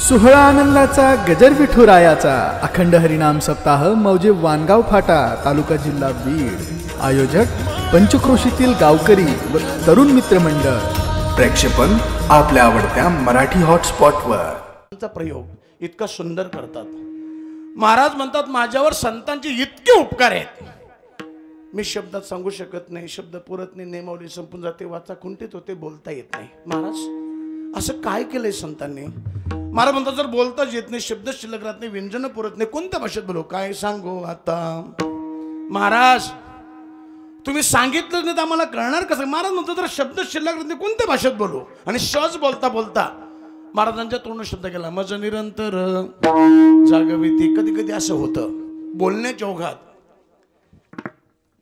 सोहळा आनंदाचा गजर विठुरायाचा अखंड हरिनाम सप्ताह मौजे वानगाव फाटा तालुका जिल्हा बीड। आयोजक पंचक्रोशीतील गावकरी व तरुण मित्र मंडळ। प्रेक्षेपण आपल्या आवडत्या मराठी हॉटस्पॉटवर। प्रयोग इतका सुंदर करतात। महाराज म्हणतात माझ्यावर संतांचे इतके उपकार आहेत मी शब्दात सांगू शकत नाही, शब्द पुरत नाही, नेमावली संपून जाते, वाचा खुंटीत होते, बोलता येत नाही। महाराज असं काय केलंय संतांनी? महाराज म्हणतात जर बोलताच येत नाही, शब्द शिल्लक राहत नाही, व्यंजन पुरत नाही, कोणत्या भाषेत बोलू? काय सांगू आता महाराज, तुम्ही सांगितलं नाही तर आम्हाला कळणार कसं? महाराज म्हणतात जर शब्द शिल्लक राहत नाही, कोणत्या भाषेत बोलू? आणि सहज बोलता बोलता महाराजांच्या तोंड शब्द गेला मज निरंतर जागविती। कधी कधी असं होतं बोलण्याच्या ओघात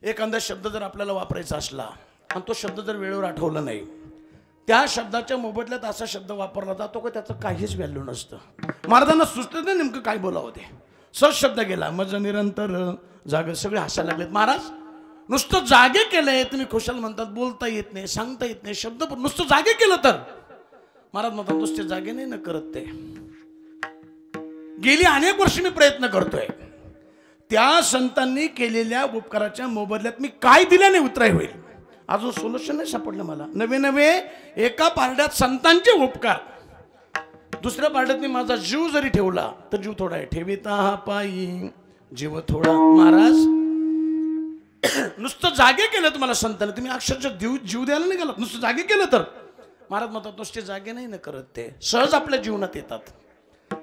एखादा शब्द जर आपल्याला वापरायचा असला आणि तो शब्द जर वेळेवर आठवला नाही, त्या शब्दाच्या मोबदल्यात असा शब्द वापरला जातो की त्याचं काहीच व्हॅल्यू नसतं। महाराजांना सुचलं नाही नेमकं काय बोलावं ते, सहज शब्द गेला मज निरंतर जाग। सगळे हसायला लागलेत। महाराज नुसतं जागे केलंय, तुम्ही खुशाल म्हणतात बोलता येत नाही, सांगता येत नाही, शब्द नुसतं जागे केलं तर? महाराज म्हणतात नुसते जागे नाही न करत ते, गेली अनेक वर्ष मी प्रयत्न करतोय, त्या संतांनी केलेल्या उपकाराच्या मोबदल्यात मी काय दिल्याने उतराय होईल? अजून सोल्युशन नाही सापडलं मला। नवे नवे एका पारड्यात संतांचे उपकार, दुसऱ्या पारड्यात मी माझा जीव जरी ठेवला तर जीव थोडा आहे, ठेविता हा पायी जीव थोडा। महाराज नुसतं जागे केलं तुम्हाला संतांनी, तुम्ही अक्षरशः जीव द्यायला नाही गेलात, नुसतं जागे केलं तर? महाराज म्हणतात नुसते जागे नाही न करत ते, सहज आपल्या जीवनात येतात,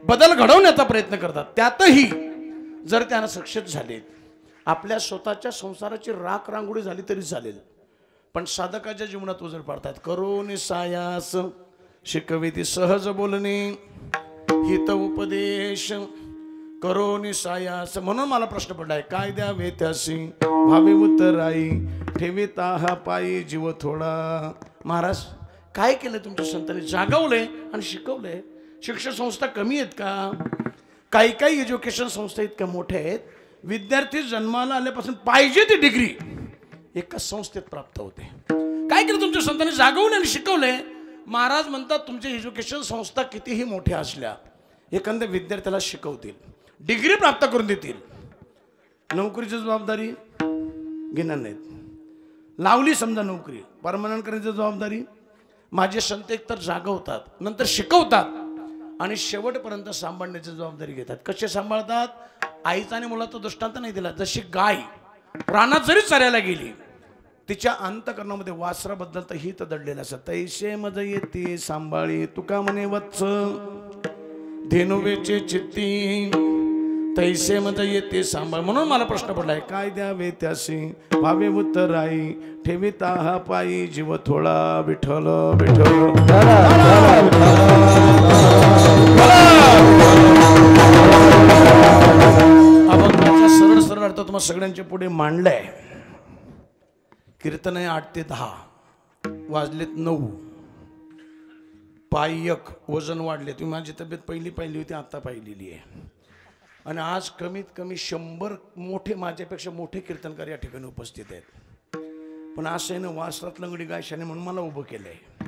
बदल घडवण्याचा प्रयत्न करतात। त्यातही जर त्यांना सक्सेस झाले, आपल्या स्वतःच्या संसाराची राख रांगोळी झाली तरी चालेल, पण साधकाच्या जीवनात उजळ पाडतात। करोनी सायास शिकविती सहज बोलणे हित उपदेश, करोनी सायास। म्हणून मला प्रश्न पडलाय काय द्यावे त्यासी भावे उत्तराई, ठेविता हा पायी जीव थोडा। महाराज काय केलं तुमच्या संतांनी? जागवलंय आणि शिकवलंय। शिक्षण संस्था कमी आहेत का? काही काही एज्युकेशन संस्था इतक्या मोठ्या आहेत, विद्यार्थी जन्माला आल्यापासून पाहिजे ती डिग्री एकाच संस्थेत प्राप्त होते। काय केलं तुमच्या संतांनी? जागवलं आणि शिकवलंय। महाराज म्हणतात तुमच्या एज्युकेशन संस्था कितीही मोठ्या असल्या एखाद्या विद्यार्थ्याला शिकवतील, डिग्री प्राप्त करून देतील, नोकरीची जबाबदारी घेणार नाहीत। लावली समजा नोकरी, परमनंट करण्याची जबाबदारी माझे संत एकतर जागवतात, नंतर शिकवतात आणि शेवटपर्यंत सांभाळण्याची जबाबदारी घेतात। कसे सांभाळतात? आईचा आणि मुलाचा दृष्टांत नाही दिला। जशी गाय रानात जरी चरायला गेली, तिच्या अंतकरणामध्ये वासराबद्दल तर हित दडलेलं असतं। तैसे मज येते सांभाळी तुका म्हणे वत्स, धेनुवेचे चित्ती तैसे मज येते सांभाळ। म्हणून मला प्रश्न पडलाय काय द्यावे त्यासी भावे उत्तराई, ठेविता हा पायी जीव थोडा। विठ्ठल विठ्ठल अभंगाचा सरळ सरळ अर्थ तुम्हाला सगळ्यांच्या पुढे मांडलाय। कीर्तन आहे 8 ते 10, वाजलेत 9, पायी 1, वजन वाढले। तुम्ही माझी तब्येत पहिली पाहिली होती, आता पाहिलेली आहे। आणि आज कमीत कमी 100 मोठे, माझ्यापेक्षा मोठे कीर्तनकार या ठिकाणी उपस्थित आहेत। पण असं आहे ना, वासरात लंगडी गायशाने म्हणून मला उभं केलंय।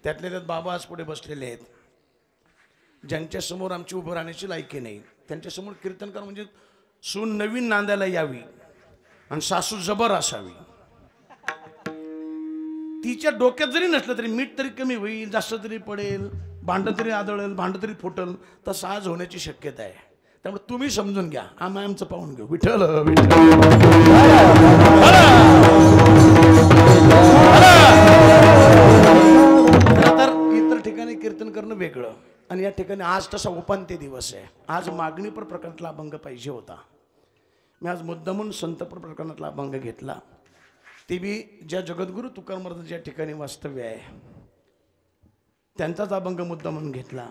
त्यातल्या त्यात बाबा आज पुढे बसलेले आहेत, ज्यांच्यासमोर आमची उभं राहण्याची लायकी नाही, त्यांच्यासमोर कीर्तनकार म्हणजे सून नवीन नांदायला यावी आणि सासू जबर असावी। तिच्या डोक्यात जरी नसलं तरी मीठ तरी कमी होईल, जास्त तरी पडेल, भांडं तरी आदळेल, भांडं तरी फुटल, तसं आज होण्याची शक्यता आहे। त्यामुळे तुम्ही समजून घ्या, आमचं पाहून घेऊ। विठ्ठल तर इतर ठिकाणी कीर्तन करणं वेगळं, आणि या ठिकाणी आज तसा उपांत्य दिवस आहे। आज मागणीपर प्रकरणातला अभंग पाहिजे होता, मी आज मुद्दामून संतपर प्रकरणातला अभंग घेतला। ते बी ज्या जगद्गुरु तुकाराम महाराज ज्या ठिकाणी वास्तव्य आहे त्यांचाच अभंग मुद्दा म्हणून घेतला।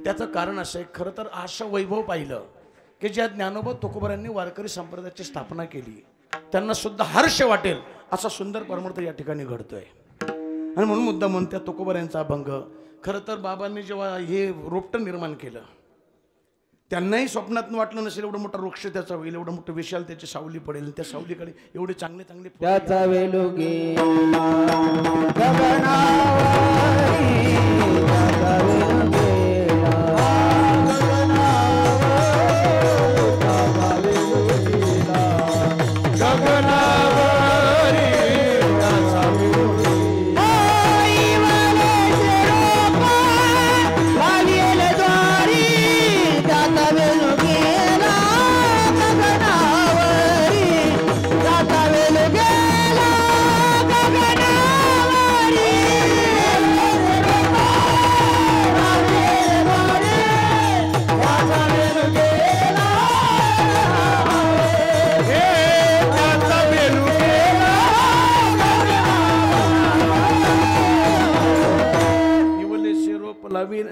त्याचं कारण असं आहे, खरं तर असं वैभव पाहिलं की ज्या ज्ञानोबा तुकोबारांनी वारकरी संप्रदायाची स्थापना केली त्यांना सुद्धा हर्ष वाटेल असा सुंदर परमार्थ या ठिकाणी घडतोय। आणि म्हणून मुद्दा म्हणून त्या तुकोबारांचा अभंग, खरं तर बाबांनी जेव्हा हे रोपटं निर्माण केलं त्यांनाही स्वप्नात वाटलं नसेल एवढं मोठा वृक्ष त्याचा होईल, एवढं मोठं विशाल त्याची सावली पडेल, त्या सावलीकडे एवढे चांगले चांगले त्याचा वेलुगे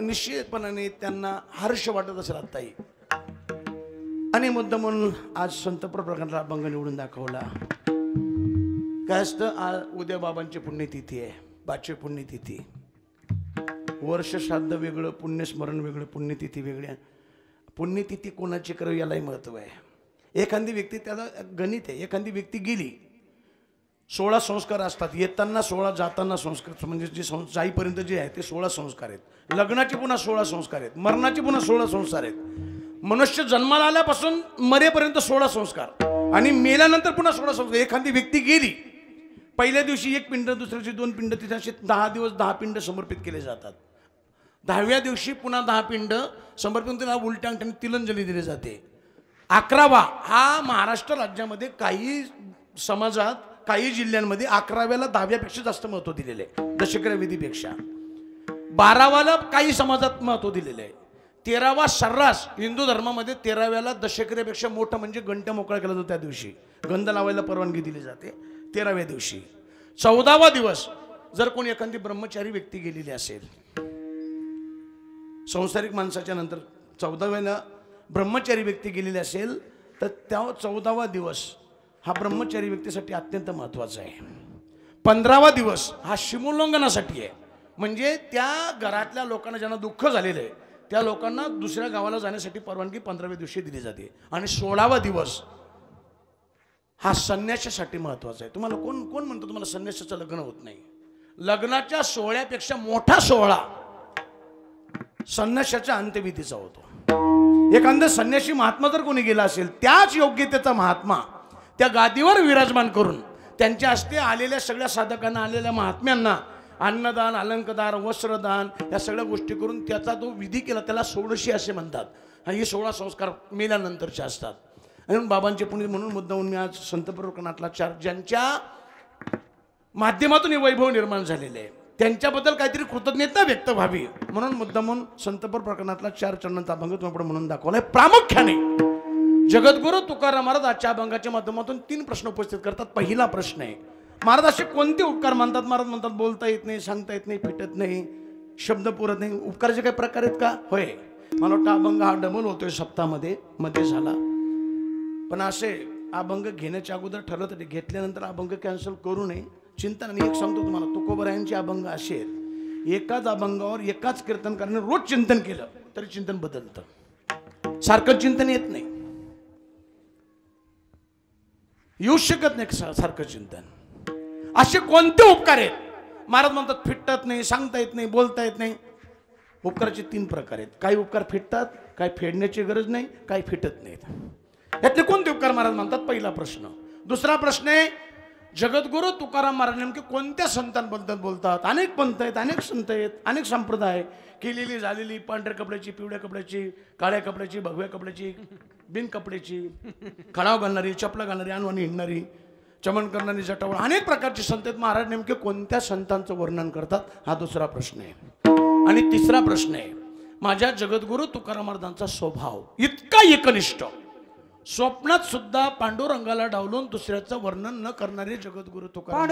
निश्चितपणाने त्यांना हर्ष वाटत असेल आत्ताही. आणि मुद्दा म्हणून आज संत प्रकरणातला अभंग निवडून दाखवला. काय असतं, आज उद्या बाबांची पुण्यतिथी आहे, 5वी पुण्यतिथी. वर्ष श्राद्ध वेगळं, पुण्यस्मरण वेगळं, पुण्यतिथी वेगळ्या. पुण्यतिथी कोणाची करावी यालाही महत्त्व आहे. एखादी व्यक्ती, त्याला गणित आहे, एखादी व्यक्ती गेली, 16 संस्कार असतात. येताना 16, जाताना संस्कार, म्हणजे जे जाईपर्यंत जे आहे ते 16 संस्कार आहेत. लग्नाचे पुन्हा 16 संस्कार आहेत, मरणाचे पुन्हा 16 संस्कार आहेत. मनुष्य जन्माला आल्यापासून मरेपर्यंत 16 संस्कार आणि मेल्यानंतर पुन्हा 16 संस्कार. एखादी व्यक्ती गेली, पहिल्या दिवशी 1 पिंड, दुसऱ्या दिवशी 2 पिंड, तिथे असे 10 दिवस 10 पिंड समर्पित केले जातात. 10व्या दिवशी पुन्हा 10 पिंड समर्पित, त्याला उलट्या अंगठ्याने तिलांजली दिली जाते. 11वा हा महाराष्ट्र राज्यामध्ये काही समाजात, काही जिल्ह्यांमध्ये 11व्याला 10व्यापेक्षा जास्त महत्त्व दिलेलं आहे, दशक्रिया विधीपेक्षा. 12वाला काही समाजात महत्त्व दिलेलं आहे. 13वा सर्रास हिंदू धर्मामध्ये 13व्याला दशक्रियापेक्षा मोठं म्हणजे घंटा मोकळा केला जातो. त्या दिवशी गंध लावायला परवानगी दिली जाते 13व्या दिवशी. 14वा दिवस जर कोणी एखादी ब्रह्मचारी व्यक्ती गेलेली असेल, संसारिक माणसाच्या नंतर 14व्याला ब्रह्मचारी व्यक्ती गेलेली असेल, तर त्या 14वा दिवस हा ब्रह्मचारी व्यक्तीसाठी अत्यंत महत्त्वाचा आहे. 15वा दिवस हा शिमोल्लंघनासाठी आहे, म्हणजे त्या घरातल्या लोकांना ज्यांना दुःख झालेलं आहे त्या लोकांना दुसऱ्या गावाला जाण्यासाठी परवानगी 15व्या दिवशी दिली जाते. आणि 16वा दिवस हा संन्यासासाठी महत्त्वाचा आहे. तुम्हाला कोण कोण म्हणतो तुम्हाला संन्यासाचं लग्न होत नाही? लग्नाच्या सोहळ्यापेक्षा मोठा सोहळा संन्यासाच्या अंत्यविधीचा होतो. एखादा संन्यासी महात्मा जर कोणी गेला असेल, त्याच योग्यतेचा महात्मा त्या गादीवर विराजमान करून त्यांच्या हस्ते आलेल्या सगळ्या साधकांना, आलेल्या महात्म्यांना अन्नदान, अलंकदान, वस्त्रदान या सगळ्या गोष्टी करून त्याचा तो विधी केला, त्याला 16शी असे म्हणतात. आणि हे 16 संस्कार मेल्यानंतरचे असतात. आणि बाबांचे पुण्य म्हणून मुद्दाहून मी आज संत प्रकरणातला 4 ज्यांच्या माध्यमातून हे वैभव निर्माण झालेले आहे त्यांच्याबद्दल काहीतरी कृतज्ञता व्यक्त व्हावी म्हणून मुद्दामून संतपर प्रकरणातला 4 चरणांचा अभंग तुम्हाला म्हणून दाखवलाय. प्रामुख्याने जगद्गुरु तुकाराम महाराज आजच्या अभंगाच्या माध्यमातून 3 प्रश्न उपस्थित करतात. पहिला प्रश्न आहे, महाराज असे कोणते उपकार मानतात? महाराज म्हणतात बोलता येत नाही, सांगता येत नाही, फिटत नाही, शब्द पुरत नाही. उपकाराचे काही प्रकार आहेत का? होय. मला वाटतं अभंग हा डबल होतोय सप्ताहामध्ये, मध्ये झाला. पण असे अभंग घेण्याच्या अगोदर ठरलं तरी घेतल्यानंतर अभंग कॅन्सल करू नये. चिंतन. आणि एक सांगतो तुम्हाला, तुकोबरायांचे अभंग असे आहेत, एकाच अभंगावर एकाच कीर्तनकाराने रोज चिंतन केलं तरी चिंतन बदलतं. सारखं चिंतन येत नाही, येऊ शकत नाही सारखं चिंतन. असे कोणते उपकार आहेत? महाराज म्हणतात फिटत नाही, सांगता येत नाही, बोलता येत नाही. उपकाराचे 3 प्रकार आहेत. काही उपकार फिटतात, काही फेडण्याची गरज नाही, काही फिटत नाहीत. यातले कोणते उपकार महाराज म्हणतात? पहिला प्रश्न. दुसरा प्रश्न आहे, जगद्गुरु तुकाराम महाराज नेमके कोणत्या संतांबद्दल बोलतात? अनेक पंथ आहेत, अनेक संत आहेत, अनेक संप्रदाय, केलेली झालेली, पांढऱ्या कपड्याची, पिवळ्या कपड्याची, काळ्या कपड्याची, भगव्या कपड्याची, बिन कपड्याची, खणाव घालणारी, चपला घालणारी, अनवाणी हिंडणारी, चमन करणारी, जटावळ, अनेक प्रकारचे संत आहेत. महाराज नेमके कोणत्या संतांचं वर्णन करतात? हा दुसरा प्रश्न आहे. आणि तिसरा प्रश्न आहे, माझ्या जगद्गुरु तुकाराम महाराजांचा स्वभाव इतका एकनिष्ठ, स्वप्नात सुद्धा पांडुरंगाला डावलून दुसऱ्याचं वर्णन न करणारे जगद्गुरु तुकाराम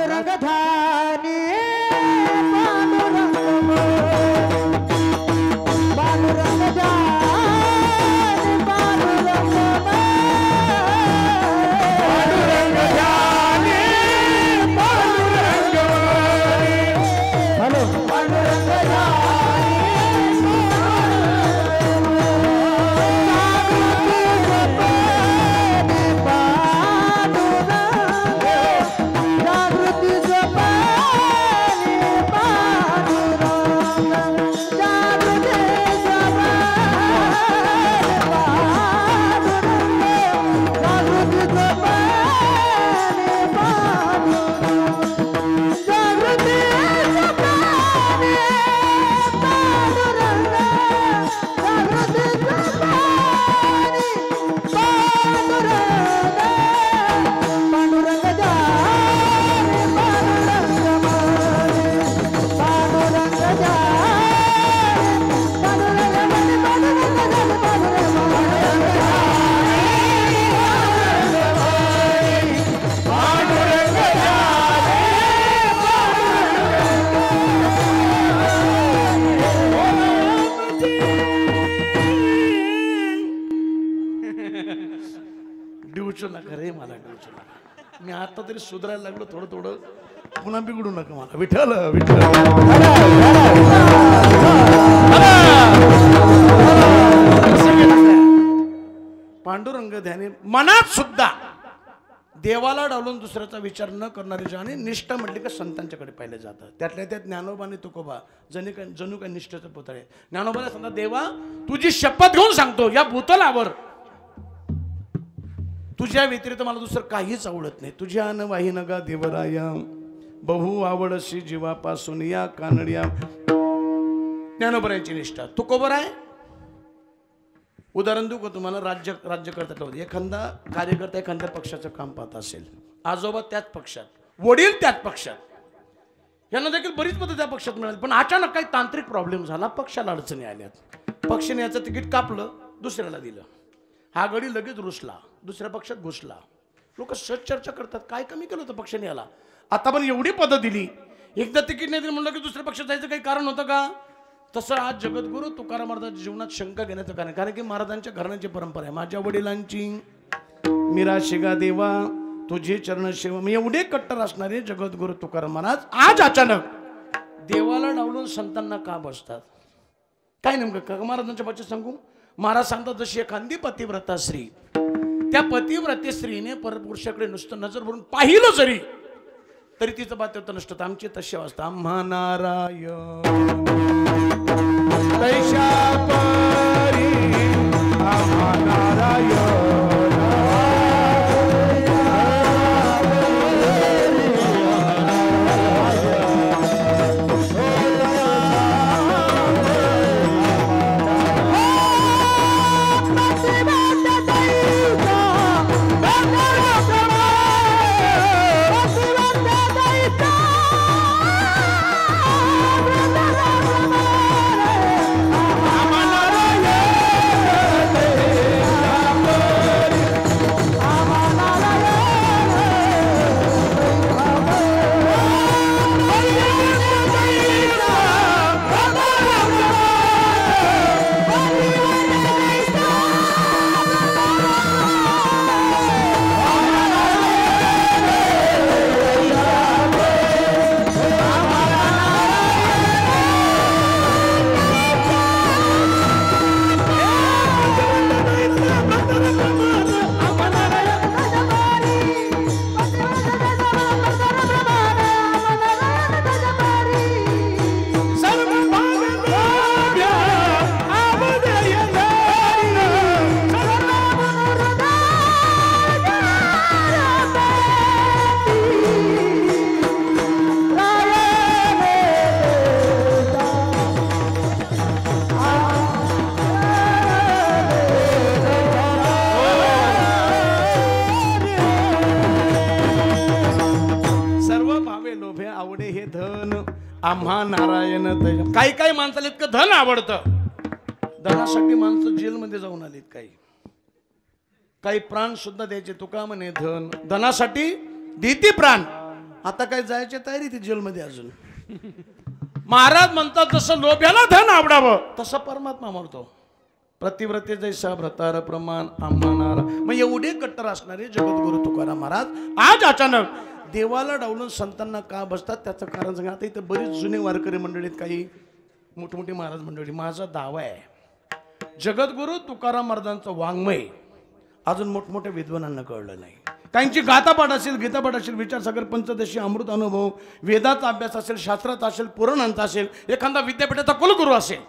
गळचू नका रे, मला गळचू नका. मी आता तरी सुधारायला लागलो थोडं थोडं, पुन्हा बिघडू नका मला. विठ्ठल विठ्ठल पांडुरंग ध्यानी मनात सुद्धा देवाला डावलून दुसऱ्याचा विचार न करणारे जे आणि निष्ठ म्हटले का संतांच्याकडे पाहिले जातं. त्यातल्या त्यात ज्ञानोबा आणि तुकोबा जणू काय निष्ठेचं पुतळे. ज्ञानोबाला सांगता, देवा तुझी शपथ घेऊन सांगतो, या भूतलावर तुझ्या व्यतिरिक्त मला दुसरं काहीच आवडत नाही. तुझ्या अन वाही नगा देवराया, बहु आवडशी जीवापासून या कानड्या. ज्ञानोबरायांची निष्ठा. तुकोबर आहे. उदाहरण देऊ का तुम्हाला? राज्यकर्ता एखादा कार्यकर्ता एखाद्या पक्षाचं काम पाहत असेल, आजोबा त्याच पक्षात, वडील त्याच पक्षात, यांना देखील बरीच पद्धत त्या पक्षात मिळाली. पण अचानक काही तांत्रिक प्रॉब्लेम झाला, पक्षाला अडचणी आल्यात. पक्षाने याचं तिकीट कापलं, दुसऱ्याला दिलं. हा गडी लगेच रुसला, दुसऱ्या पक्षात घुसला. लोक सहज चर्चा करतात, काय कमी केलं होतं पक्षाने याला, आता पण एवढी पद्धत दिली. एकदा तिकीट नाही दिलं म्हणलं की दुसऱ्या पक्षात जायचं काही कारण होतं का? तसं आज जगद्गुरु तुकाराम महाराजांच्या जीवनात शंका घेण्याचं कारण की महाराजांच्या घराण्याची परंपरा आहे. माझ्या वडिलांची मीरा शिगा देवा तुझे चरण सेवा. मी एवढे कट्टर असणारे जगद्गुरु तुकाराम महाराज आज अचानक देवाला डावलून संतांना का बसतात? काय नेमकं का महाराजांच्या बाबतीत सांगू? महाराज सांगतात, जशी एखादी पतिव्रता स्त्री, त्या पतिव्रते स्त्रीने परपुरुषाकडे नुसतं नजर भरून पाहिलं जरी तरी तिचं पातिव्रता नसतं. आमची तशी अवस्था. आम्हा नारायण तैशापरी, आम्हा नारायण आम्हा नारायण. काही काही माणसाला इतकं धन आवडतं, धनासाठी माणसं जेलमध्ये जाऊन आलीत. काही प्राण सुद्धा द्यायचे. तुका म्हणे धन धनासाठी देती प्राण. आता काय जायची तयारी ती जेलमध्ये अजून. महाराज म्हणतात, जसं लोभ्याला धन आवडावं तसं परमात्मा म्हणतो. प्रतिव्रते जैसा भ्रतार प्रमाण आम्हा नारायण. मग एवढे कट्टर असणारे जगद्गुरु तुकाराम महाराज आज अचानक देवाला डावलून संतांना का बसतात? त्याचं कारण सांगा. आता इथं बरीच जुने वारकरी मंडळीत, काही मोठमोठी महाराज मंडळी. माझा दावा आहे, जगद्गुरु तुकाराम महाराजांचं वाङ्मय अजून मोठमोठ्या विद्वानांना कळलं नाही. काहींची गाथापाठ असेल, गीतापाठ असेल, विचारसागर पंचदशी, अमृत अनुभव, वेदाचा अभ्यास असेल, शास्त्राचा असेल, पुराणांचा असेल, एखादा विद्यापीठाचा कुलगुरू असेल,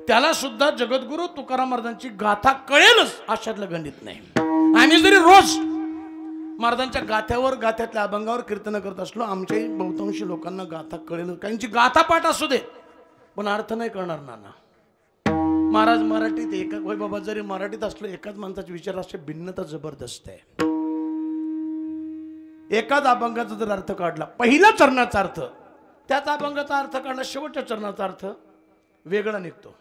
त्याला सुद्धा जगद्गुरु तुकाराम महाराजांची गाथा कळेलच अशातलं गणित नाही. आम्ही जरी रोज महाराजांच्या गाथ्यातल्या अभंगावर कीर्तन करत असलो, आमच्याही बहुतांशी लोकांना गाथा कळेल. काहींची गाथा पाठ असू दे पण अर्थ नाही कळणार. नाना महाराज मराठीत एका होय बाबा, जरी मराठीत असलो एकाच माणसाचे विचार असे भिन्नता जबरदस्त आहे. एकाच अभंगाचा जर अर्थ काढला, पहिल्या चरणाचा अर्थ, त्याच अभंगाचा अर्थ काढला, शेवटच्या चरणाचा अर्थ वेगळा निघतो.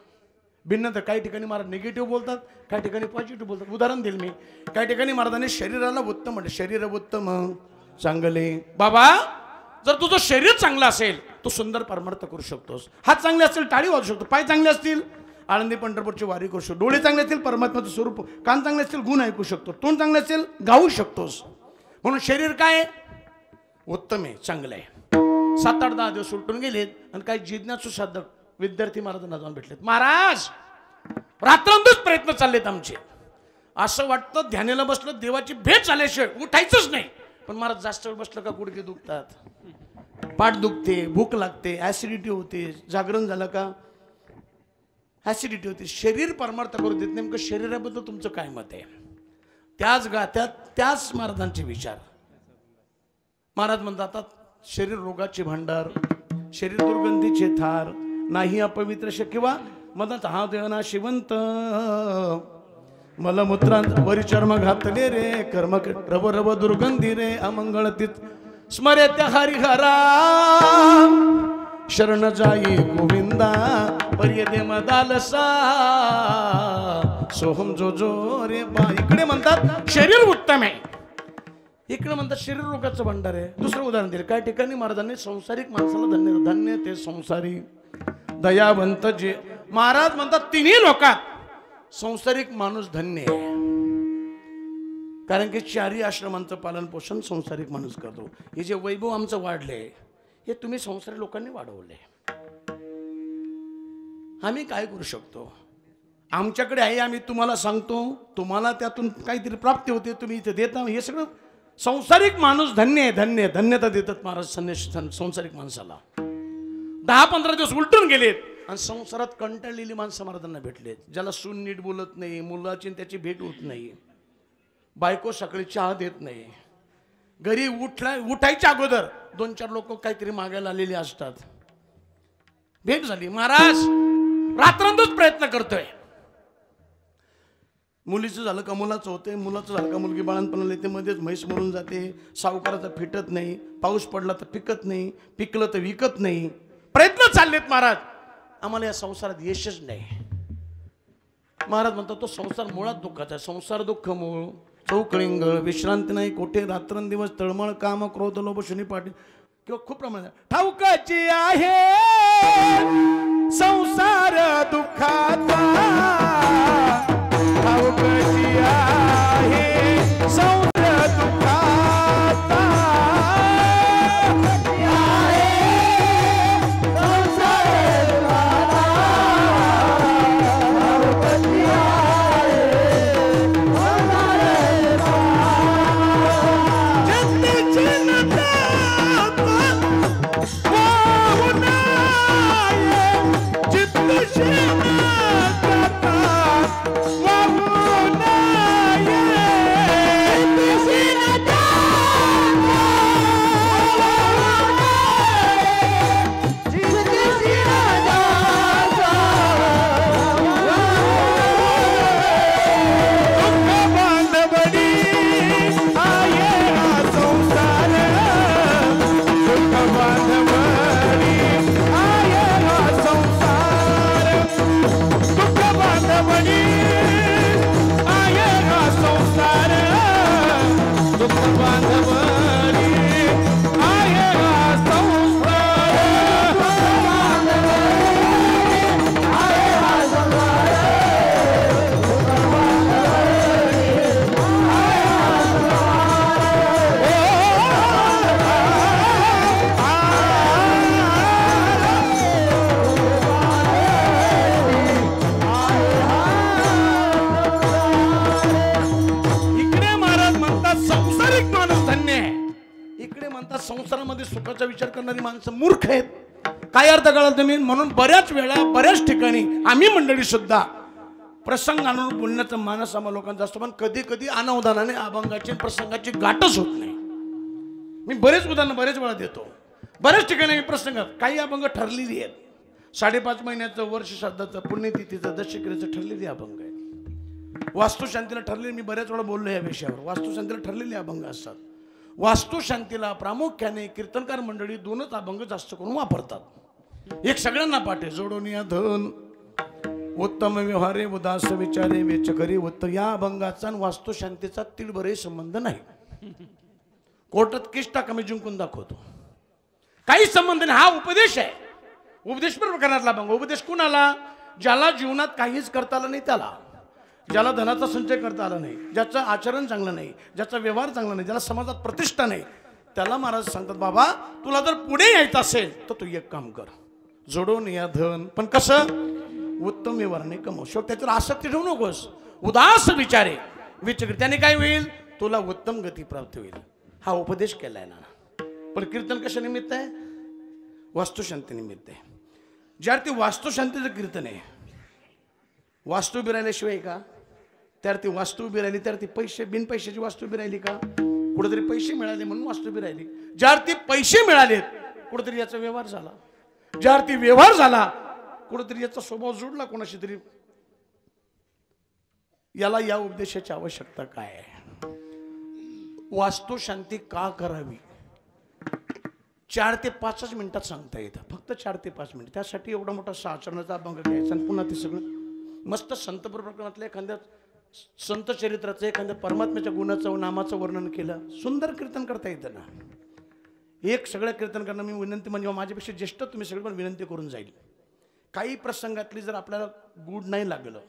भिन्नता. काही ठिकाणी महाराज निगेटिव्ह बोलतात, काही ठिकाणी पॉझिटिव्ह बोलतात. उदाहरण देईल मी. काही ठिकाणी महाराजांनी शरीराला उत्तम म्हणते. शरीर उत्तम चांगले. बाबा जर तुझं शरीर चांगलं असेल तू सुंदर परमार्थ करू शकतोस. हात चांगले असतील टाळी वाजू शकतो, पाय चांगले असतील आळंदी पंढरपूरची वारी करू शकतो. डोळे चांगले असतील परमात्म्याचं स्वरूप, कान चांगले असतील गुण ऐकू शकतो, तोंड चांगले असेल गाऊ शकतोस. म्हणून शरीर काय उत्तम आहे, चांगलं आहे. 7-8-10 दिवस उलटून गेलेत आणि काही जिज्ञासू साधक विद्यार्थी महाराजांना जाऊन भेटलेत. महाराज रात्रंदिवस प्रयत्न चाललेत आमचे, असं वाटतं ध्यानाला बसलं देवाची भेट झाल्याशिवाय उठायचंच नाही. पण महाराज जास्त वेळ बसलं का गुडघे दुखतात, पाठ दुखते, भूक लागते, ऍसिडिटी होते. जागरण झालं का ऍसिडिटी होते. शरीर परमार्थ करू देत. नेमकं शरीराबद्दल तुमचं काय मत आहे? त्याच गात्यात त्याच महाराजांचे विचार. महाराज म्हणतात शरीर रोगाचे भांडार, शरीर दुर्गंधीचे थार, नाही अपवित्र किंवा मदत हा देणा शिवंत, मलमूत्रांत वरी चर्म घातले रे, कर्म रब रब दुर्गंधी रे, अमंगळ तीत स्मरेत्य हरिहरा, शरण जाई गोविंदा, पर्यदे मदालसा, सोहम जो जो रे बा. इकडे म्हणतात शरीर उत्तम आहे, इकडे म्हणतात शरीर रोगाचं भांडार आहे. दुसरं उदाहरण दिलं काही ठिकाणी महाराजांनी संसारिक माणसाला धन्य, धन्य ते संसारी दयावंत जे. महाराज म्हणतात तिन्ही लोकात संसारिक माणूस धन्य आहे, कारण की 4ही आश्रमांचं पालन पोषण संसारिक माणूस करतो. हे जे वैभव आमचं वाढले हे तुम्ही संसारी लोकांनी वाढवले. आम्ही काय करू शकतो? आमच्याकडे आहे, आम्ही तुम्हाला सांगतो, तुम्हाला त्यातून काहीतरी प्राप्ती होते, तुम्ही इथे देता. हे सगळं संसारिक माणूस धन्य आहे, धन्य धन्यता देतात महाराज संसारिक माणसाला. 10-15 दिवस उलटून गेलेत आणि संसारात कंटाळलेली माणसं महाराजांना भेटलेत. ज्याला सून नीट बोलत नाही, मुलाची त्याची भेट होत नाही, बायको सकाळी चहा देत नाही, घरी उठायच्या अगोदर 2-4 लोक काहीतरी मागायला आलेले असतात. भेट झाली. महाराज रात्रंदिवस प्रयत्न करतोय. मुलीचं झालं का मुलाचं होते, मुलाचं झालं का मुलगी बाळणपणाला येते, मध्येच म्हैस मरून जाते, सावकाराचं फिटत नाही, पाऊस पडला तर पिकत नाही, पिकलं तर विकत नाही. प्रयत्न चाललेत महाराज, आम्हाला या संसारात यशच नाही. महाराज म्हणतात तो संसार मुळात दुःखाचा आहे. संसार दुःख मूळ चौकळिंग, विश्रांती नाही कोठे, रात्रंदिवस तळमळ काम क्रोध लोभ शनी पाठी किंवा खूप प्रमाणात ठाऊकाची आहे संसार दुःखाचा, ठाऊकाची आहे संसार दुःखाचा, संसारामध्ये सुखाचा विचार करणारी माणसं मूर्ख आहेत. काय अर्थ कळलं तुम्ही? म्हणून बऱ्याच वेळा बऱ्याच ठिकाणी आम्ही मंडळी सुद्धा प्रसंग आणून बोलण्याचा मानस आम्हा लोकांचा असतो, पण कधी कधी अनावधानाने अभंगाची प्रसंगाची गाठच होत नाही. मी बरेच उदाहरण बरेच वेळा देतो. बऱ्याच ठिकाणी प्रसंग काही अभंग ठरलेली आहेत. 5.5 महिन्याचं, वर्ष श्राद्धाचं, पुण्यतिथीचं, दशक्रियेचं ठरलेली अभंग आहेत. वास्तुशांतीला ठरलेली, मी बऱ्याच वेळा बोललो या विषयावर. वास्तुशांतीला ठरलेले अभंग असतात. वास्तुशांतीला प्रामुख्याने कीर्तनकार मंडळी 2च अभंग जास्त करून वापरतात. एक सगळ्यांना पाठ आहे, जोडोनिया धन उत्तम व्यवहारे उदास विचारे वेच करी उत्तर. या अभंगाचा आणि वास्तुशांतीचा तिळभरही संबंध नाही. कोर्टात केस टाका, मी जिंकून दाखवतो. काही संबंध नाही. हा उपदेश आहे. उपदेश प्रकरणातला अभंग. उपदेश कुणाला? ज्याला जीवनात काहीच करता आलं नाही त्याला, ज्याला धनाचा संचय करता आला नाही, ज्याचं आचरण चांगलं नाही, ज्याचा व्यवहार चांगला नाही, ज्याला समाजात प्रतिष्ठा नाही, त्याला महाराज सांगतात बाबा तुला जर पुढे यायचं असेल तर तू एक काम कर, जोडून या धन, पण कसं, उत्तम व्यवहाराने कमव. शेवट त्याच्यावर आसक्ती ठेवू नकोस, उदास विचारे विचार, त्याने काय होईल, तुला उत्तम गती प्राप्त होईल. हा उपदेश केलाय ना. पण कीर्तन कशा निमित्त आहे, वास्तुशांती निमित्त आहे. ज्यार्थी वास्तुशांतीचं कीर्तन आहे, वास्तू उभी राहिल्याशिवाय का, त्यावर ती वास्तू उभी राहिली, त्यावर ती पैसे बिन पैशाची वास्तू उभी राहिली का, कुठेतरी पैसे मिळाले म्हणून वास्तू उभी राहिली. ज्यार्थी पैसे मिळालेत कुठेतरी याचा व्यवहार झाला, ज्यार्थी व्यवहार झाला कुठेतरी याचा स्वभाव जोडला कोणाशी तरी. याला या उपदेशाची आवश्यकता काय आहे, वास्तू शांती का करावी 4 ते 5 मिनिटात सांगता येतं, फक्त 4 ते 5 मिनिट. त्यासाठी एवढा मोठा आचरणाचा अभंग घ्यायचा आणि पुन्हा ते सगळं मस्त संत प्रकरणातल्या एखाद्या संत चरित्राचं, एखाद्या परमात्म्याच्या गुणाचं नामाचं वर्णन केलं, सुंदर कीर्तन करता येतं ना. एक सगळं कीर्तन करणं मी विनंती, म्हणजे माझ्यापेक्षा ज्येष्ठ तुम्ही सगळे पण विनंती करून जाईल. काही प्रसंगातली जर आपल्याला गूढ नाही लागलं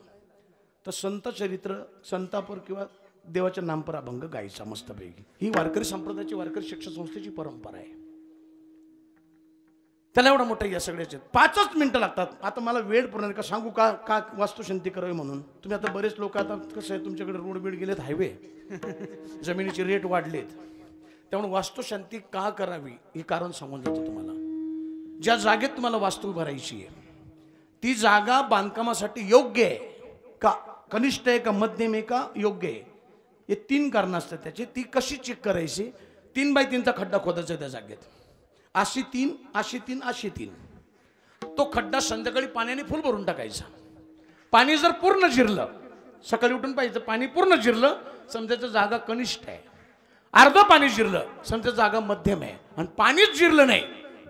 तर संत चरित्र, संतापर किंवा देवाच्या नामपर अभंग गायचा मस्तपैकी. ही वारकरी संप्रदायाची, वारकरी शिक्षण संस्थेची परंपरा आहे. त्याला एवढा मोठा या सगळ्याचे 5च मिनिटं लागतात. आता मला वेळ पूर्ण का सांगू का का वास्तुशांती करावी म्हणून. तुम्ही आता बरेच लोक, आता कसं आहे तुमच्याकडे रोड बीड गेलेत, हायवे जमिनीचे रेट वाढलेत, त्यामुळे वास्तुशांती का करावी हे कारण सांगून जातो तुम्हाला. ज्या जागेत तुम्हाला वास्तू भरायची आहे ती जागा बांधकामासाठी योग्य आहे का, कनिष्ठ आहे का, मध्यम आहे का, योग्य आहे, हे 3 कारणं असतात त्याची. ती कशी चेक करायची, 3 बाय 3चा खड्डा खोदायचा त्या जागेत, अशी 3 अशी 3 अशी 3. तो खड्डा संध्याकाळी पाण्याने फुल भरून टाकायचा. पाणी जर पूर्ण जिरलं, सकाळी उठून पाहिजे, पाणी पूर्ण जिरलं समजायचं जागा कनिष्ठ आहे. अर्ध पाणी जिरलं समजा जागा मध्यम आहे, आणि पाणीच जिरलं नाही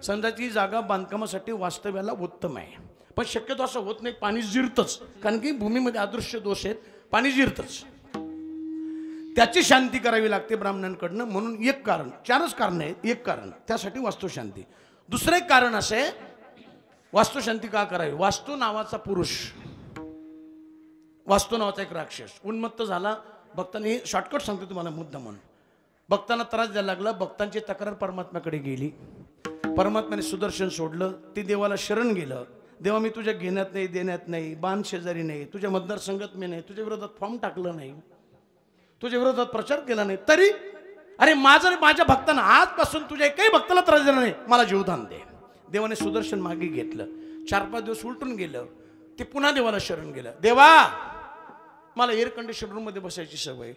समजा ती जागा बांधकामासाठी वास्तव्याला उत्तम आहे. पण शक्यतो असं होत नाही, पाणी जिरतच, कारण की भूमीमध्ये अदृश्य दोष आहेत, पाणी जिरतच. त्याची शांती करावी लागते ब्राह्मणांकडनं. म्हणून एक कारण, 4च कारण आहेत, एक कारण त्यासाठी वास्तुशांती. दुसरं एक कारण असे, वास्तुशांती का करावी, वास्तू नावाचा पुरुष, वास्तू नावाचा एक राक्षस उन्मत्त झाला. भक्तांनी, शॉर्टकट सांगतो तुम्हाला मुद्दा म्हणून, भक्तांना त्रास द्यायला लागला. भक्तांची तक्रार परमात्म्याकडे गेली. परमात्म्याने सुदर्शन सोडलं, ते देवाला शरण गेलं. देवा मी तुझ्या घेण्यात नाही, देण्यात नाही, बाण शेजारी नाही, तुझ्या मतदारसंघात मी नाही, तुझ्या विरोधात फॉर्म टाकलं नाही, तुझ्या विरोधात प्रचार केला नाही, तरी अरे माझ्या भक्तांना आजपासून तुझ्या काही भक्ताला त्रास दिला नाही, मला जीवदान दे. देवाने सुदर्शन मागे घेतलं. 4-5 दिवस उलटून गेलं. ते पुन्हा देवाला शरण गेलं. देवा मला एअर कंडिशन रूम मध्ये बसायची सवय,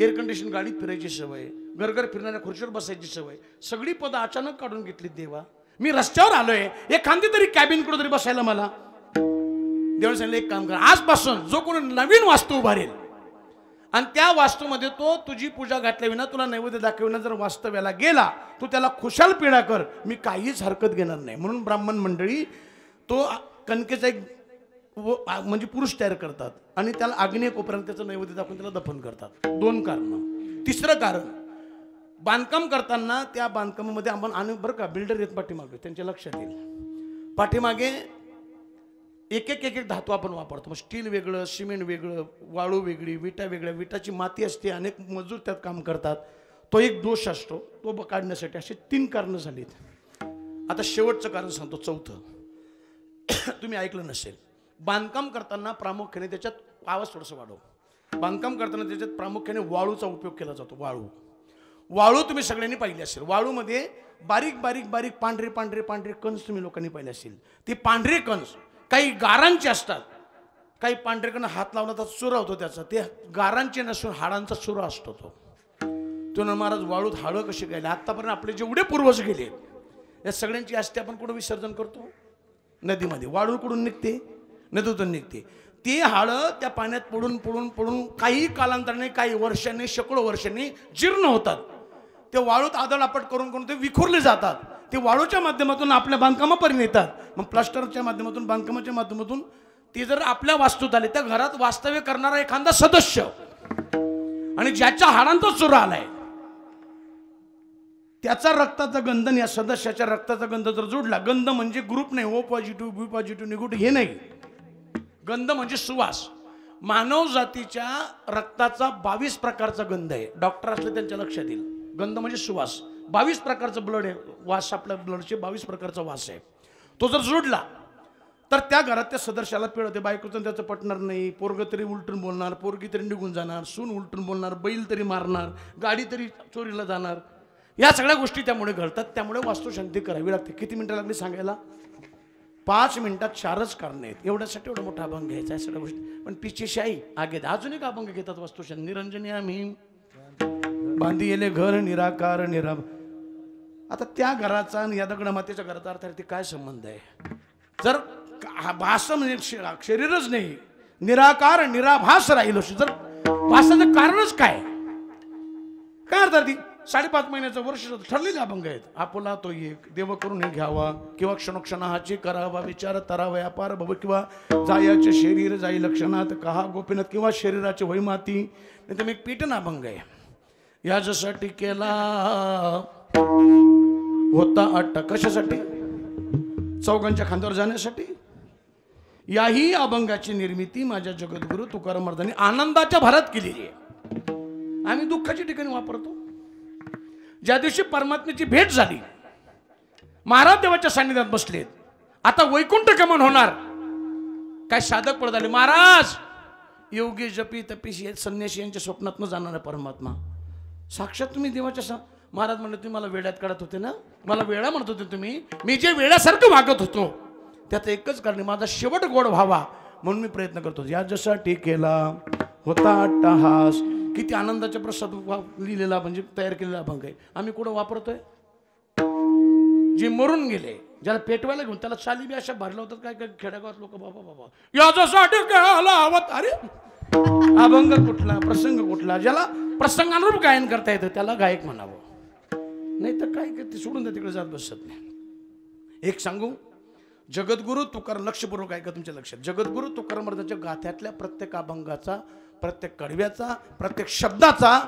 एअर कंडिशन गाडीत फिरायची सवय, घरघर फिरणाऱ्या खुर्चीवर बसायची सवय, सगळी पदं अचानक काढून घेतली. देवा मी रस्त्यावर आलोय, एखादी तरी कॅबिन कुठेतरी बसायला मला. देवाने सांगितलं एक काम कर, आजपासून जो कोणी नवीन वास्तू उभारेल आणि त्या वास्तूमध्ये तो तुझी पूजा घातल्याविना, तुला नैवेद्य दाखविना जर वास्तव्याला गेला, तू त्याला खुशाल पीडा कर, मी काहीच हरकत घेणार नाही. म्हणून ब्राह्मण मंडळी तो कणकेचा एक म्हणजे पुरुष तयार करतात आणि त्याला आग्नेय कोपऱ्यात त्याचं नैवेद्य दाखवून त्याला दफन करतात. 2 कारण. तिसरं कारण, बांधकाम करताना त्या बांधकामामध्ये आपण आणि बरं का बिल्डर येत पाठीमागे, त्यांच्या लक्षात येईल, पाठीमागे एक धातू आपण वापरतो. मग स्टील वेगळं, सिमेंट वेगळं, वाळू वेगळी, विटा वेगळ्या, विटाची माती असते, अनेक मजूर त्यात काम करतात, तो एक दोष असतो, तो काढण्यासाठी. असे 3 कारणं झालीत. आता शेवटचं कारण सांगतो, 4थं. तुम्ही ऐकलं नसेल, बांधकाम करताना प्रामुख्याने, त्याच्यात आवाज थोडंसं वाढव, बांधकाम करताना त्याच्यात प्रामुख्याने वाळूचा उपयोग केला जातो. वाळू तुम्ही सगळ्यांनी पाहिली असेल. वाळूमध्ये बारीक बारीक बारीक पांढरे पांढरे पांढरे कंस तुम्ही लोकांनी पाहिले असतील. ते पांढरे कंस काही गारांचे असतात, काही पांढरे कंस हात लावला तर चुरा होतो त्याचा, ते गारांचे नसून हाडांचा चुरा असतो तो. महाराज वाळूत हाडं कशी गेले, आतापर्यंत आपले जेवढे पूर्वज गेले या सगळ्यांची अस्थी आपण कुठं विसर्जन करतो, नदीमध्ये. वाळू कुठून निघते, नदीतून निघते. ते हाडं त्या पाण्यात पडून पडून पडून काही कालांतराने, काही वर्षांनी, शेकडो वर्षांनी जीर्ण होतात. ते वाळूत आदळआपट करून करून ते विखुरले जातात. ते वाळूच्या माध्यमातून आपल्या बांधकामापर्यंत येतात. मग प्लास्टरच्या माध्यमातून, बांधकामाच्या माध्यमातून ते जर आपल्या वास्तूत आले, त्या घरात वास्तव्य करणारा एखादा सदस्य आणि ज्याच्या हाडांचा चुरा आलाय, त्याचा रक्ताचा गंध या सदस्याच्या रक्ताचा गंध जर जोडला, गंध म्हणजे ग्रुप नाही, O positive, B positive, negative हे नाही, गंध म्हणजे सुवास. मानव जातीच्या रक्ताचा 22 प्रकारचा गंध आहे. डॉक्टर असले त्यांच्या लक्षात येईल. गंध म्हणजे सुवास. 22 प्रकारचं ब्लड आहे. वास आपल्या ब्लडचे 22 प्रकारचा वास आहे. तो जर जोडला तर त्या घरात त्या सदस्याला पीळ होते. बायकोचं त्याचं पटणार नाही. पोरग तरी उलटून बोलणार, पोरगी तरी निघून जाणार, सून उलटून बोलणार, बैल तरी मारणार, गाडी तरी चोरीला जाणार. या सगळ्या गोष्टी त्यामुळे घडतात. त्यामुळे वास्तुशांती करावी लागते. किती मिनिटं लागली सांगायला? 5 मिनिटात 4च कारणे आहेत. एवढ्यासाठी एवढा मोठा अभंग घ्यायचा आहे सगळ्या गोष्टी. पण पिची शाही आगे अजून एक अभंग घेतात वास्तुशांती. निरंजनी आम्ही बांधी येले घर निराकार निराभ. आता त्या घराचा आणि या दगड मातेच्या घराचा अर्थात काय संबंध आहे? जर भास म्हणजे शरीरच नाही, निराकार निराभास राहिलो, जर भासाचं कारणच काय अर्थात ती 5.5 महिन्याचं वर्ष ठरलेले अभंग आहेत. आपुला तो एक देव करून हे घ्यावा किंवा क्षणोक्षणाची करावा विचार तरावा अपार भव किंवा जायाचे शरीर जाई लक्षणात कहा गोपीनाथ किंवा शरीराचे वय माती. नाही तर मी पीठन अभंग आहे. याच्यासाठी केला होता अट्ट. कशासाठी? चौघांच्या खांद्यावर जाण्यासाठी. याही अभंगाची निर्मिती माझ्या जगद्गुरु तुकाराम महाराजांनी आनंदाच्या भरात केलेली आहे. आम्ही दुःखाच्या ठिकाणी वापरतो. ज्या दिवशी परमात्म्याची भेट झाली, महाराज देवाच्या सान्निध्यात बसलेत, आता वैकुंठ गमन होणार. काय साधक पडत आले, महाराज योगी जपी तपीशी संन्यासी यांच्या स्वप्नात न जाणार परमात्मा साक्षात तुम्ही देवाच्या महाराज म्हणले तुम्ही मला वेड्यात काढत होते ना, मला वेळा म्हणत होते तुम्ही, मी जे वेड्यासारखं वागत होतो त्यात एकच कारण माझा शेवट गोड व्हावा म्हणून मी प्रयत्न करतो. याच्यासाठी केला होता अट्टहास. किती आनंदाच्या प्रसाद लिहिलेला म्हणजे तयार केलेला अभंग आहे. आम्ही कुठं वापरतोय? जे मरून गेले, ज्याला पेटवायला घेऊन त्याला चाली बी अशा भरल्या होतात. काय काय खेड्यागावात लोक बाबा याच्यासाठी केला आवत. अरे अभंग कुठला, प्रसंग कुठला, ज्याला प्रसंगानुरूप गायन करता येतं त्याला गायक म्हणावं. नाही तर काय ते सोडून त्या तिकडे जात बसत नाही. एक सांगू, जगद्गुरु तुकाराम, लक्षपूर्वक ऐका तुमच्या लक्षात, जगद्गुरु तुकाराम महाराजांच्या गाथ्यातल्या प्रत्येक अभंगाचा, प्रत्येक कडव्याचा, प्रत्येक शब्दाचा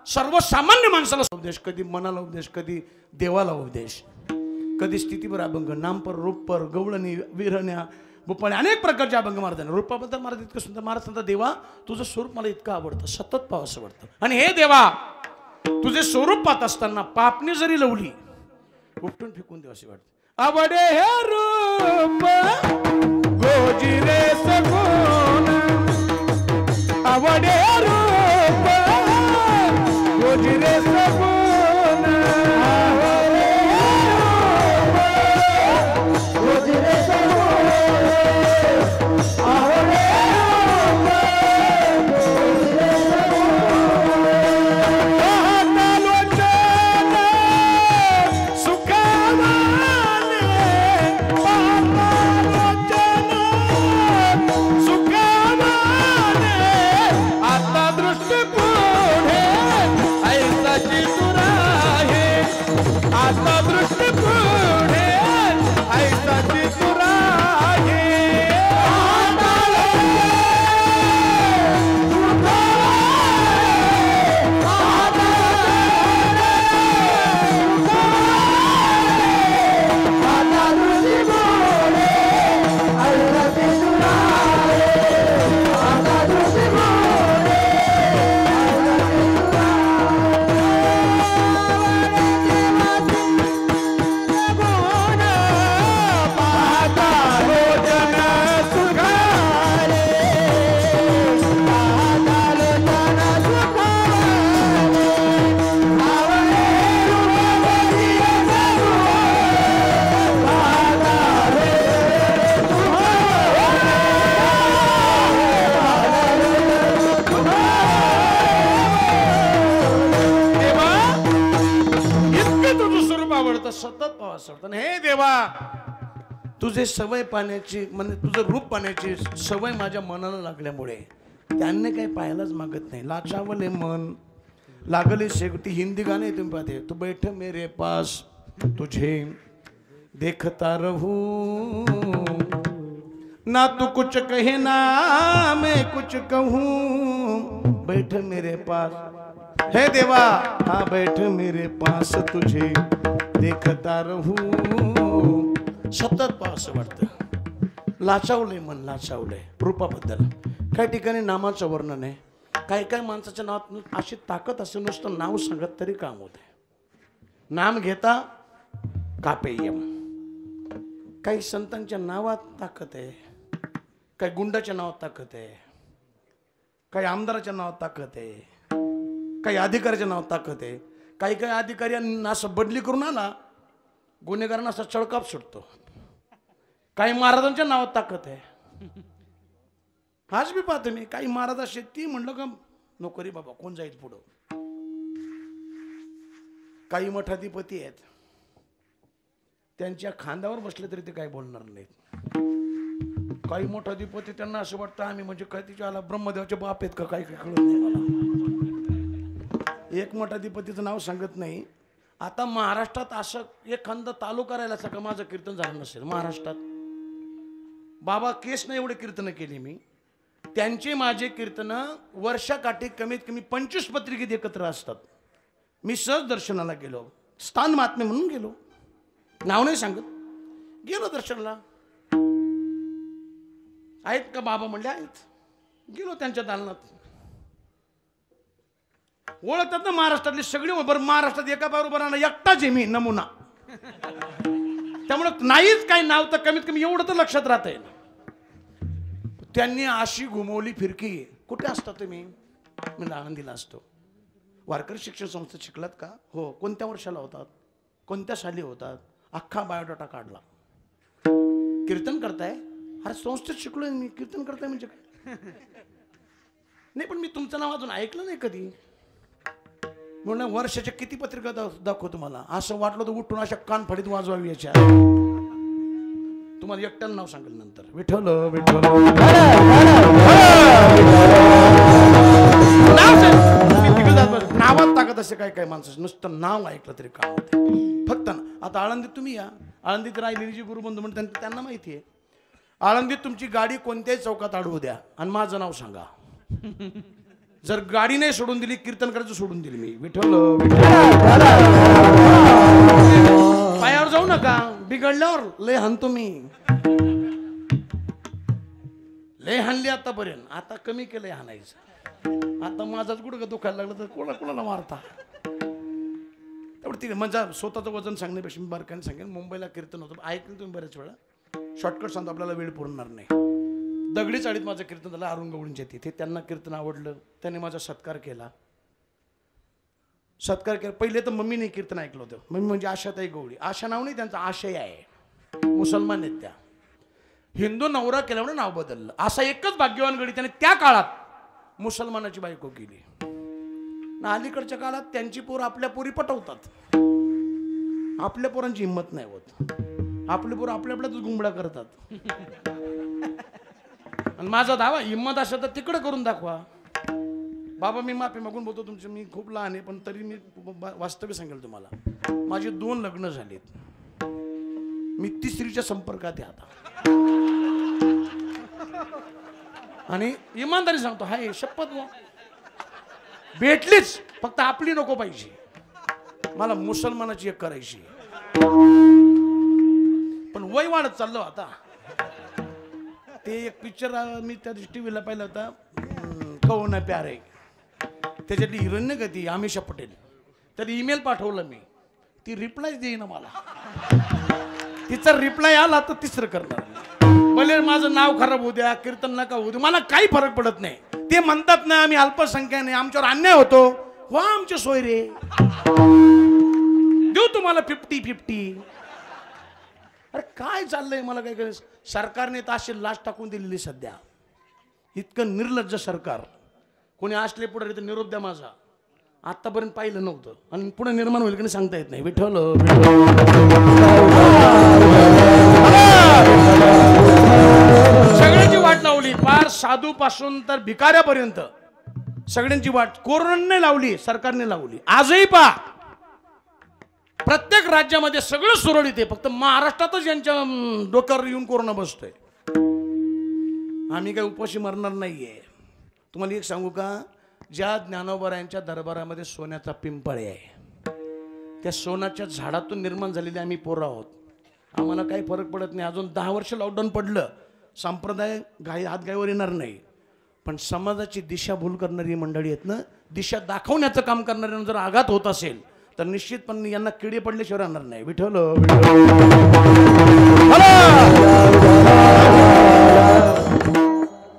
सर्वसामान्य माणसाला उपदेश, कधी मनाला उपदेश, कधी देवाला उपदेश, कधी स्थितीपर अभंग, नामपर, रूपपर, गवळणी, विरहण्या, बुपाळ्या, अनेक प्रकारचे अभंग महाराजांना. रूपाबद्दल महाराज इतकं सुंदर. महाराज सांगतात, देवा तुझं स्वरूप मला इतकं आवडतं, सतत पाव असं वाटतं. आणि हे देवा तुझे स्वरूप पाहत असताना पापणी जरी लवली उपटून फेकून देव असे वाटते. आवडे हे रूप गोजिरे सगुण, आवडे रूप गोजिरे सगुण, गोजिरे सगुण, आवडे सतत पावास वाटतं. हे देवा तुझे सवय पाण्याची, म्हणजे तुझं रूप पाण्याची सवय माझ्या मनाला लागल्यामुळे त्यांनी काही पाहायलाच मागत नाही. लाचावले मन लागले शेवटी. हिंदी गाणे तुम्ही पाहते, तू बैठ मेरे पास तुझे देखता रहूं ना, तू कुछ कहे ना मैं कुछ कहूं, बैठ मेरे पास. हे देवा हा बैठ मेरे पास तुझे देखता रहूं. सतत पास वाटतं. लाचावलंय मन, लाचावलंय रूपाबद्दल. काही ठिकाणी नामाचं वर्णन आहे. काही माणसाच्या नावात अशी ताकद असेल, नुसतं नाव सांगत तरी काम होते. नाम घेता कापेयम. काही संतांच्या नावात ताकद आहे, काही गुंडाच्या नावात ताकद आहे, काही आमदाराच्या नावात ताकद आहे, काही अधिकाऱ्याच्या नावात ताकद आहे. काही अधिकाऱ्यांना असं बदली करून आला, गुन्हेगारांना असा चळकाप सुटतो. काही महाराजांच्या नावात ताकद आहे. आज मी पाहतो मी काही महाराज असे, ती म्हणलं का नको रे बाबा, कोण जाईल पुढं. काही मठाधिपती आहेत, त्यांच्या खांद्यावर बसले तरी ते काही बोलणार नाहीत. काही मठाधिपती त्यांना असं वाटतं आम्ही म्हणजे काय तिच्या ब्रह्मदेवाचे बाप आहेत का, काही कळत नाही मला. एक मठाधिपतीचं नाव सांगत नाही. आता महाराष्ट्रात असं एखादा तालुका राहिला असं का माझं कीर्तन झालं नसेल महाराष्ट्रात. बाबा केस नाही एवढे कीर्तनं केली मी. त्यांचे माझे कीर्तनं वर्षाकाठी कमीत कमी 25 पत्रिकेत एकत्र असतात. मी सहज दर्शनाला गेलो, स्थान महात्मे म्हणून गेलो, नाव नाही सांगत, गेलो दर्शनाला. आहेत का बाबा म्हणले आहेत. गेलो त्यांच्या दालनात. ओळखतात ना महाराष्ट्रातले सगळे. बरं महाराष्ट्रात एका बरोबर एकटाच आहे मी नमुना. त्यामुळे नाहीच काही नाव तर कमीत कमी एवढं तर लक्षात राहता येईल. त्यांनी अशी घुमवली फिरकी. कुठे असता तुम्ही? मी आळंदीला असतो. वारकरी शिक्षण संस्थेत शिकलात का? हो. कोणत्या वर्षाला होतात? कोणत्या साली होतात? अख्खा बायोडाटा काढला. कीर्तन करताय? अरे संस्थेत शिकलोय मी. कीर्तन करताय म्हणजे काय? नाही पण मी तुमचं नाव अजून ऐकलं नाही कधी. म्हणून वर्षाच्या किती पत्रिका दाखव तुम्हाला. असं वाटलं तर उठून अशा कानफडीत वाजवावी याच्या. तुम्हाला एकट्यानं नाव सांगेल नंतर. विठ्ठल विठ्ठल नावात ताकद असे काय माणसं. नुसतं नाव ऐकलं तरी काम होते. फक्त ना. आता आळंदीत तुम्ही या. आळंदीत राहिलेली जी गुरुबंधू म्हणून त्यांना माहिती आहे. आळंदीत तुमची गाडी कोणत्याही चौकात अडवू द्या आणि माझं नाव सांगा. जर गाडी नाही सोडून दिली, कीर्तन करायचं सोडून दिली मी. विठ्ठल पायावर जाऊ नका. बिघडल्यावर लय हाणतो मी. लय हाणली आतापर्यंत. आता कमी केलंय हाणायचं. आता माझाच गुडघा दुखायला लागलं तर कोणाला मारता. तेवढं ठीक आहे. म्हणजे स्वतःचं वजन सांगण्यापेक्षा मी बारकाने सांगेन. मुंबईला कीर्तन होतं, ऐकलं तुम्ही बऱ्याच वेळा. शॉर्टकट सांगतो, आपल्याला वेळ पुरणार नाही. दगडी चाळीत माझं कीर्तन झालं अरुंगवळींच्या तिथे. त्यांना कीर्तन आवडलं, त्यांनी माझा सत्कार केला. पहिले तर मम्मीने कीर्तन ऐकलं होतं. मम्मी म्हणजे आशाताई गवळी. आशा नाव नाही त्यांचा, आशय आहे. मुसलमान आहेत त्या. हिंदू नवरा केल्यामुळे नाव बदललं. असा एकच भाग्यवान गडी त्याने त्या काळात मुसलमानाची बायको केली. ना अलीकडच्या काळात त्यांची पोरं आपल्या पोरी पटवतात. आपल्या पोरांची हिंमत नाही होत. आपले पोरं आपल्याच गुंबडा करतात. आणि माझा दावा, हिंमत असेल तर तिकडे करून दाखवा. बाबा मी माफी मागून बोलतो तुमचे. मी खूप लहान आहे पण तरी मी वास्तव्य सांगेल तुम्हाला. माझे 2 लग्न झालेत. मी 3रीच्या संपर्कात आहे आता. आणि इमानदारी सांगतो, हाय शपथ भेटलीच, फक्त आपली नको पाहिजे. मला मुसलमानाची एक करायची. पण वय वाढत चाललं आता. ते एक पिक्चर मी त्या टीव्हीला पाहिला होता, कौन है प्यारे. त्याच्यातली हिरोईन नाही का ती आमिषा पटेल. त्याला ईमेल पाठवलं मी. ती रिप्लाय देईना मला. तिचा रिप्लाय आला तर 3रं करणार. भले माझं नाव खराब होऊ द्या, कीर्तन नका होऊ द्या, मला काही फरक पडत नाही. ते म्हणतात ना आम्ही अल्पसंख्याने, आमच्यावर अन्याय होतो. वा आमचे सोय रे, देऊ तुम्हाला 50-50. अरे काय चाललंय मला काय करायचं. सरकारने तर अशी लाच टाकून दिलेली सध्या. इतकं निर्लज्ज सरकार. कोणी असले पुढे तर निरोप द्या माझा. आतापर्यंत पाहिलं नव्हतं आणि पुढे निर्माण होईल की नाही सांगता येत नाही. विठ्ठल सगळ्यांची वाट लावली, फार साधू पासून तर भिकाऱ्यापर्यंत सगळ्यांची वाट कोरोनाने लावली, सरकारने लावली. आजही पहा प्रत्येक राज्यामध्ये सगळं सुरळीत आहे, फक्त महाराष्ट्रातच यांच्या डोक्यावर येऊन कोरोना बसतोय. आम्ही काही उपाशी मरणार नाहीये. तुम्हाला एक सांगू का, ज्या ज्ञानोबरायांच्या दरबारामध्ये सोन्याचा पिंपळ आहे, त्या सोन्याच्या झाडातून निर्माण झालेले आम्ही पोरं आहोत. आम्हाला काही फरक पडत नाही. अजून 10 वर्ष लॉकडाऊन पडलं संप्रदाय हातगाईवर येणार नाही, पण समाजाची दिशाभूल करणारी मंडळी आहेत ना, दिशा दाखवण्याचं काम करणाऱ्यांना जर आघात होत असेल तर निश्चितपणे यांना किडे पडल्याशिवाय राहणार नाही. विठ्ठल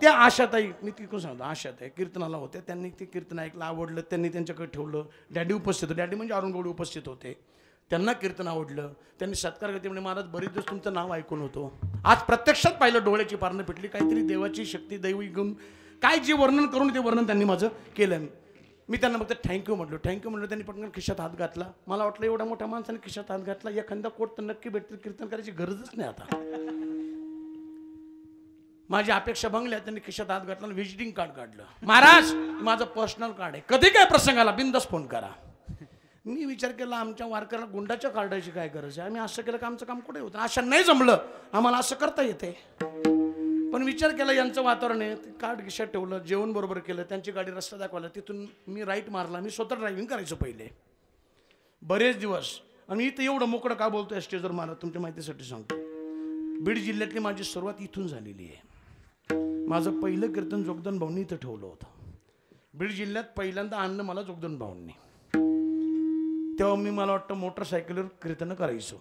त्या आशाताई, मी तिकडून सांगतो, आशाताई कीर्तनाला होत्या, त्यांनी ते कीर्तन ऐकलं, आवडलं, त्यांनी त्यांच्याकडे ठेवलं. डॅडी उपस्थित होते, डॅडी म्हणजे अरुणगौडी उपस्थित होते, त्यांना कीर्तन आवडलं, त्यांनी सत्कार घेतले. म्हणजे महाराज बरीच दिवस तुमचं नाव ऐकून होतो, आज प्रत्यक्षात पाहिलं, डोळ्याची पारणं पेटली, काहीतरी देवाची शक्ती, दैवी गुण, काय जे वर्णन करून ते वर्णन त्यांनी माझं केलं. मी त्यांना फक्त थँक्यू म्हटलं, थँक्यू म्हटलं. त्यांनी पटकन खिशात हात घातला. मला वाटलं एवढ्या मोठ्या माणसाने खिशात हात घातला, एखादा कोट तर नक्की भेटतील, कीर्तन करायची गरजच नाही आता. माझी अपेक्षा भंगल्या, त्यांनी खिशात हात घातला, व्हिजिटिंग कार्ड काढलं. महाराज माझं पर्सनल कार्ड आहे, कधी काय प्रसंग आला बिंदास फोन करा. मी विचार केला, आमच्या वारकऱ्याला गुंडाच्या कार्डाची काय गरज आहे, आम्ही असं केलं का आमचं काम कुठे होतं, असं नाही जमलं, आम्हाला असं करता येते. पण विचार केला यांचं वातावरण आहे, कार्ड खिशात ठेवलं, जेवण बरोबर केलं, त्यांची गाडी रस्ता दाखवला, तिथून मी राईट मारला. मी स्वतः ड्रायव्हिंग करायचो पहिले बरेच दिवस. आणि इथं एवढं मोकळं का बोलतोय स्टेजवर, मला तुमच्या माहितीसाठी सांगतो, बीड जिल्ह्यातली माझी सुरुवात इथून झालेली आहे. माझं पहिलं कीर्तन जोगदन भाऊंनी इथं ठेवलं होतं. बीड जिल्ह्यात पहिल्यांदा आणलं मला जोगदन भाऊंनी. तेव्हा मी, मला वाटतं, मोटरसायकलवर कीर्तन करायचो.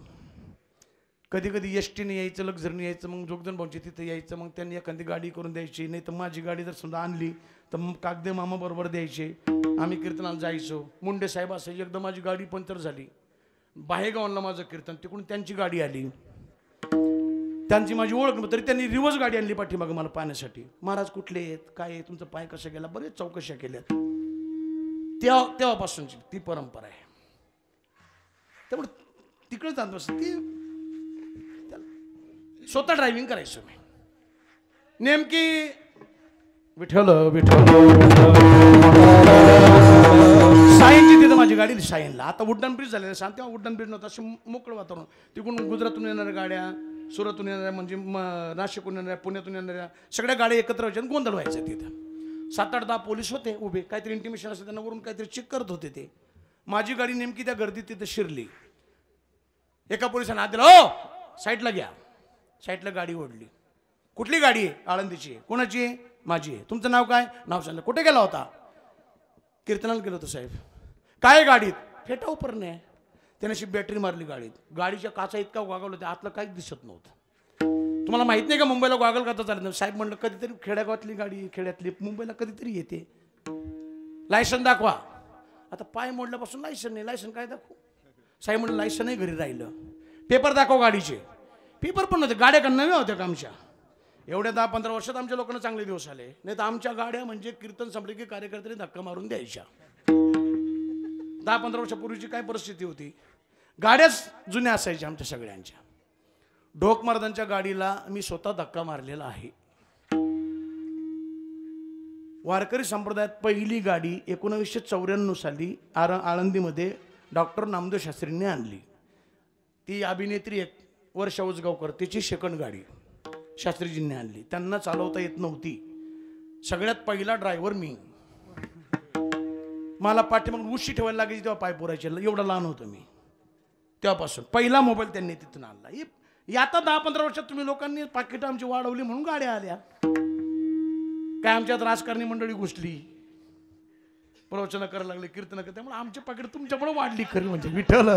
कधी कधी एस टीने यायचं, लक्झरीने यायचं, मग जोगदन भाऊंची तिथं यायचं, मग त्यांनी एखादी गाडी करून द्यायची, नाही तर माझी गाडी जर समजा आणली तर मग कागदे मामा बरोबर द्यायचे, आम्ही कीर्तनाला जायचो. मुंडे साहेब असायचे. एकदा माझी गाडी पंक्चर झाली, बाहेरगावांना माझं कीर्तन, तिकडून त्यांची गाडी आली, त्यांची माझी ओळख नव्हती, तरी त्यांनी रिवर्स गाडी आणली पाठीमागं मला पाहण्यासाठी. महाराज कुठले आहेत, काय आहे, तुमचा पाय कसा गेला, बरेच चौकशा केल्यात. तेव्हापासूनची ती परंपरा आहे. त्यामुळे तिकडे जात बस, ती स्वतः ड्रायव्हिंग करायचो मी. नेमकी विठ्ठल विठ्ठल सायनची तिथं माझी गाडी सायनला. आता वुडन ब्रिज झालेला सांग, तेव्हा वुडन ब्रिज नव्हता, असं मोकळं वातावरण. तिकडून गुजरातून येणाऱ्या गाड्या, सुरतून येणाऱ्या, म्हणजे नाशिकहून येणाऱ्या, पुण्यातून येणाऱ्या सगळ्या गाड्या एकत्र व्हायच्या आणि गोंधळ व्हायचा. तिथं 7-8-10 पोलीस होते उभे, काहीतरी इंटिमेशन असतं त्यांना, वरून काहीतरी चेक करत होते ते. माझी गाडी नेमकी त्या गर्दीत तिथं शिरली. एका पोलिसाने हात दिला, हो साईडला घ्या. साईडला गाडी ओढली. कुठली गाडी आहे? आळंदीची आहे. कोणाची आहे? माझी आहे. तुमचं नाव काय? नाव सांगलं. कुठे गेला होता? कीर्तनाला गेलो होतो साहेब. काय गाडीत? फेटा उपरणे. त्याने अशी बॅटरी मारली गाडीत. गाडीच्या काचा इतका वागवलं होत्या, आतलं काहीच दिसत नव्हतं. तुम्हाला माहित नाही का मुंबईला गॉगल काचा चालत नाही? साहेब म्हणलं कधीतरी खेड्यागावातली गाडी, खेड्यातली, मुंबईला कधीतरी येते, लायसन दाखवा. आता पाय मोडल्यापासून लायसन नाही. लायसन काय दाखवू? साहेब म्हणलं लायसनही घरी राहिलं. पेपर दाखव गाडीचे. पेपर पण नव्हते, गाड्या का नव्या होत्या का आमच्या. एवढ्या 10-15 वर्षात आमच्या लोकांना चांगले दिवस आले. नाही तर आमच्या गाड्या म्हणजे कीर्तन संपले की कार्यकर्त्यांनी धक्का मारून द्यायच्या. 10-15 वर्षापूर्वीची काय परिस्थिती होती? गाड्याच जुन्या असायच्या आमच्या सगळ्यांच्या. ढोक महाराजांच्या गाडीला मी स्वतः धक्का मारलेला आहे. वारकरी संप्रदायात पहिली गाडी 1994 साली आळंदीमध्ये डॉक्टर नामदेव शास्त्रींनी आणली. ती अभिनेत्री 1 वर्षा उजगावकर, तिची सेकंड गाडी शास्त्रीजींनी आणली. त्यांना चालवता येत नव्हती. सगळ्यात पहिला ड्रायव्हर मी. मला पाठीमागून उशी ठेवायला लागायची तेव्हा पाय पुरायचे, एवढा लहान होतो मी. तेव्हापासून पहिला मोबाईल त्यांनी तिथून आणला. आता 10-15 वर्षात तुम्ही लोकांनी पाकिटं आमची वाढवली म्हणून गाड्या आल्या. काय आमच्यात राजकारणी मंडळी घुसली, प्रवचन करायला लागले, कीर्तन कर, त्यामुळे आमची पाकिट तुमच्यामुळे वाढली खरी. म्हणजे विठ्ठल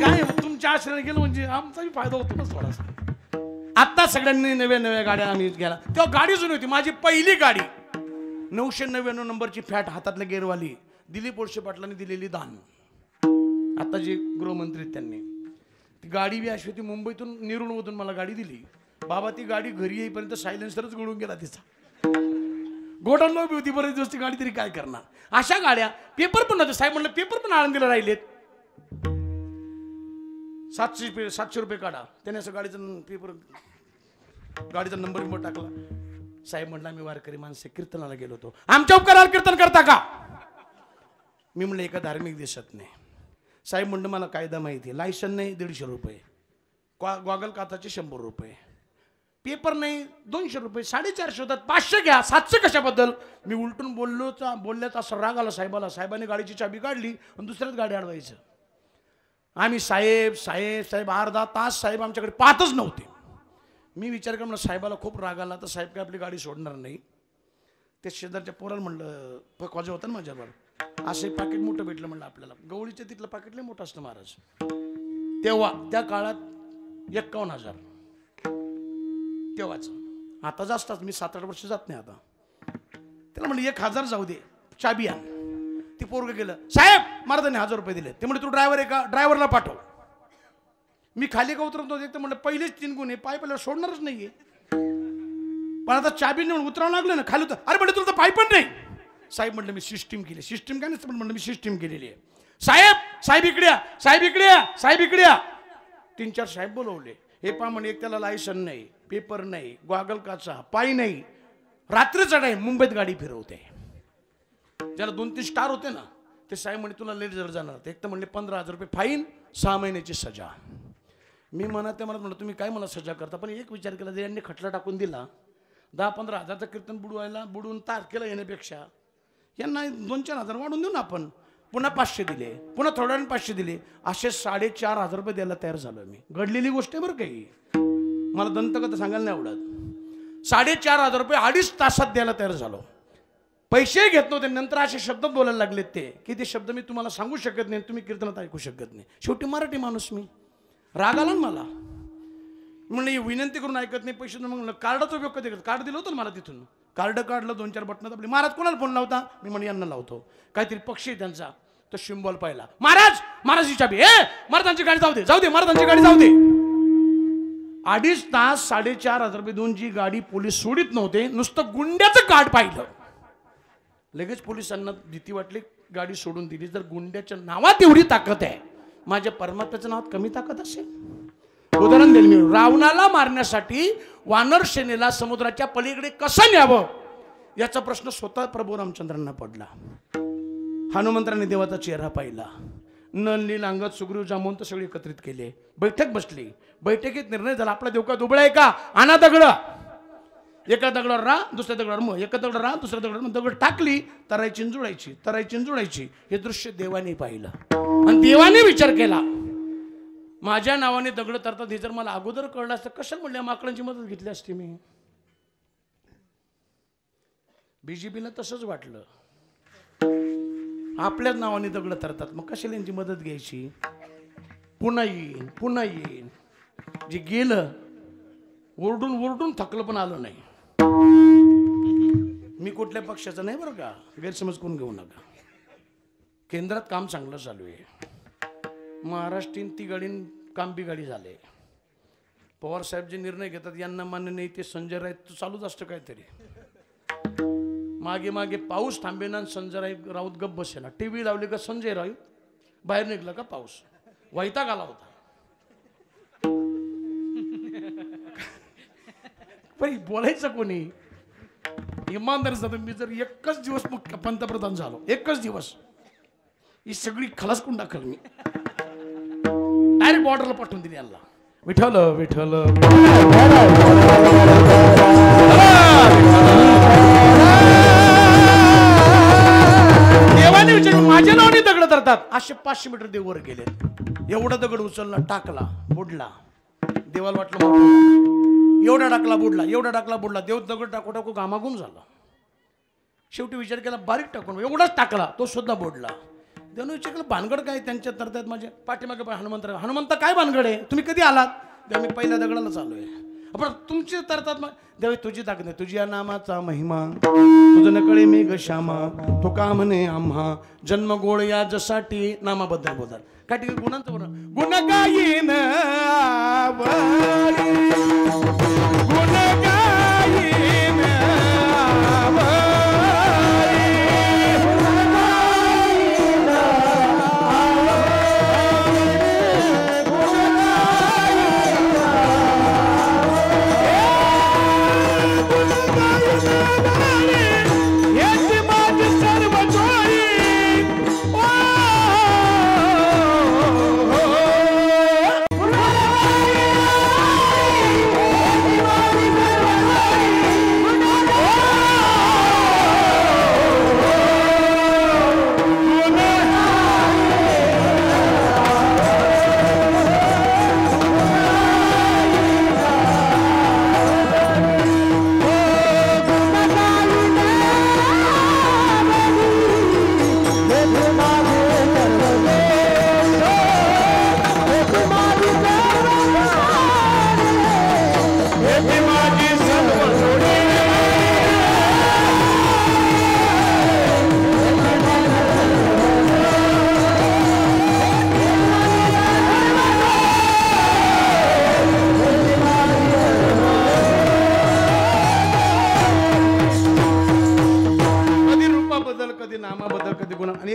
काय तुमच्या आश्रयाने गेलं म्हणजे आमचाही फायदा होतो ना थोडासा. आता सगळ्यांनी नव्या गाड्या आम्ही गेला. तेव्हा गाडी जुनी होती. माझी पहिली गाडी 999 नंबरची फॅट हातातल्या गेअरवाली, दिलीप वळसे पाटलांनी दिलेली दान. आता जे गृहमंत्री त्यांनी ती गाडी बी अशी होती. मुंबईतून निरुणमधून मला गाडी दिली. बाबा ती गाडी घरी येईपर्यंत सायलेन्सरच गळून गेला तिचा. गोडाऊनला उभी होती बरेच दिवस ती गाडी, तरी काय करणार. अशा गाड्या. पेपर पण नव्हते. साहेब म्हणलं पेपर पण आळंदीला राहिलेत. 700 रुपये काढा. त्याने असं गाडीचा पेपर, गाडीचा नंबर टाकला. साहेब म्हणला आम्ही वारकरी माणसे कीर्तनाला गेलो होतो. आमच्या उपकारावर कीर्तन करता का? मी म्हणलं एका धार्मिक देशात नाही. साहेब म्हणलं मला कायदा माहिती आहे. लायसन नाही 150 रुपये, गॉगल काताचे 100 रुपये, पेपर नाही 200 रुपये, 450 होतात, 500 घ्या, 700 कशाबद्दल? मी उलटून बोलल्याचा असा राग आला साहेबाला. साहेबांनी गाडीची चाबी काढली आणि दुसऱ्याच गाडी अडवायचं. आम्ही साहेब साहेब साहेब अर्धा तास साहेब आमच्याकडे पाहतच नव्हते. मी विचार केला म्हणलं साहेबाला खूप राग आला तर साहेब काय आपली गाडी सोडणार नाही. ते शेजारच्या पोराला म्हणलं कॉजा होता ना माझ्यावर, असं एक पाकिट मोठं भेटलं म्हणलं आपल्याला. गवळीच्या तिथलं पाकिट लय मोठं असतं महाराज. तेव्हा त्या काळात 51,000 तेव्हाच. आता जास्तच, मी 7-8 वर्ष जात नाही आता. त्याला म्हणलं 1,000 जाऊ दे, चाबी आण. ती पोरगं गेलं, साहेब महाराजांनी 1,000 रुपये दिले. ते म्हणजे तू ड्रायव्हर आहे का, ड्रायव्हरला पाठव. मी खाली का उतरत नव्हते, म्हणलं पहिलेच 3 गुन्हे, पाय पहिल्यावर सोडणारच नाहीये. पण आता चाबी नेऊन उतरावं लागलं ना खाली. अरे म्हणलं तुला तर पाय पण नाही. साहेब म्हटलं मी सिस्टीम केली. सिस्टीम काय नसतं म्हणलं, मी सिस्टीम केलेली आहे. साहेब साहेब इकडे या, साहेब इकडे या, साहेब इकडे या. 3-4 साहेब बोलवले. हे पहा म्हणे, एक त्याला लायसन नाही, पेपर नाही, गॉगल काचा, पाय नाही, रात्रीचा टाईम, मुंबईत गाडी फिरवते. ज्याला 2-3 स्टार होते ना ते साहेब म्हणे तुला लेट जर जाणार. एक तर म्हणले 15,000 रुपये फाईन, 6 महिन्याची सजा. मी म्हणत म्हणलं तुम्ही काय मला सजा करता. पण एक विचार केला, जर यांनी खटला टाकून दिला 10-15 हजारचं कीर्तन बुडवून तारखेला येण्यापेक्षा यांना 2-4 वाढून देऊ ना आपण. पुन्हा 500 दिले, पुन्हा थोड्या वेळाने 500 दिले, असे 4,500 रुपये द्यायला तयार झालो मी. घडलेली गोष्ट आहे बरं काही, मला दंतकथा सांगायला नाही आवडत. 4,500 रुपये 2.5 तासात द्यायला तयार झालो. पैसे घेत नव्हते. नंतर असे शब्द बोलायला लागलेत ते की ते शब्द मी तुम्हाला सांगू शकत नाही, तुम्ही कीर्तनात ऐकू शकत नाही. शेवटी मराठी माणूस मी, राग आला ना मला. म्हणलं विनंती करून ऐकत नाही, पैसे. मग कार्डाचा उपयोग कधी करत, कार्ड दिलं होतं मला तिथून. कार्ड काढलं, 2-4 बटणं दाबली. महाराज कोणाला फोन लावता, मी म्हणे यांना लावतो. काहीतरी पक्षी त्यांचा तो शिंबॉल पाहिला. महाराज महाराजची चाबी, महाराजांची गाडी जाऊ दे, जाऊ दे, महाराजांची गाडी जाऊ दे. 2.5 तास 4,500 रुपये देऊन जी गाडी पोलीस सोडित नव्हते, नुसतं गुंड्याचं कार्ड पाहिलं. लगेच पोलिसांना भीती वाटली, गाडी सोडून दिली. जर गुंड्याच्या नावात एवढी ताकद आहे, माझ्या परमात्म्याच्या नावात कमी ताकद असेल. उदाहरण देईल मी. रावणाला मारण्यासाठी वानर सेनेला समुद्राच्या पलीकडे कसं न्यावं याचा प्रश्न स्वतः प्रभू रामचंद्रांना पडला. हनुमंतांनी देवाचा चेहरा पाहिला. नल नील अंगद सुग्रीव जांबवंत सगळे एकत्रित केले. बैठक बसली. बैठकीत निर्णय झाला, आपला देव का दुबळा आहे का, आणा दगड. एका दगडावर रा, दुसऱ्या दगडावर मग, एका दगडावर रा, दुसऱ्या दगडावर मग. दगड टाकली, तरायची जुळायची, तरायची जुळायची. हे दृश्य देवाने पाहिलं आणि देवाने विचार केला, माझ्या नावाने दगड तरतात. हे जर मला अगोदर कळलं असतं, कशाला म्हणल्या माकडांची मदत घेतली असती मी. बीजेपीला तसंच वाटलं, आपल्याच नावाने दगड तरतात, मग कशाला यांची मदत घ्यायची. पुन्हा येईन, पुन्हा येईन. जे गेलं ओरडून ओरडून थकलं पण आलं नाही. मी कुठल्या पक्षाचा नाही बरं का, गैरसमज करून घेऊ नका. केंद्रात काम चांगलं चालू आहे. महाराष्ट्रीयन ती गाडीन काम बिगाडी झाले. पवार साहेब जे निर्णय घेतात यांना मान्य नाही, ते संजय राऊत चालूच असतं काहीतरी. मागे मागे पाऊस थांबेना, संजय राऊत गप्प बसेना. टीव्ही लावली का संजय राऊत बाहेर निघला का पाऊस. वैताग आला होता. पण बोलायचं कोणी, इमानदारी जातो. मी जर एकच दिवस मग पंतप्रधान झालो, एकच दिवस, ही सगळी खलास करून टाकल मी. डायरेक्ट बॉर्डरला पाठवून दिली यांना. विठ्ठल विठ्ठल देवाने विचारलं, माझ्या नावाने दगड धरतात. 500 मीटर देव वर गेले. एवढा दगड उचलला, टाकला, बुडला. देवाला वाटलं एवढा टाकला बुडला, एवढा टाकला बुडला. देव दगड टाकू टाकू घामाघूम झाला. शेवटी विचार केला बारीक टाकून, एवढाच टाकला, तो सुद्धा बुडला. देवाने विचार केला भानगड काय, त्यांच्या तरतात माझ्या पाठीमागे हनुमंत काय भानगड आहे, तुम्ही कधी आलात. देव मी पहिल्या दगडाला चालू आहे. आपण तुमचे तरतात. देव तुझी ताकद नाही, तुझ्या नामाचा महिमा, तुझं नकळे मे ग श्यामा, तो का म्हणे आम्हा जन्म गोळ या जसाठी. नामाबद्दल बोलतात काय, ठीक आहे. गुणांचं बरोबर, गुण गायीन गुण गायीन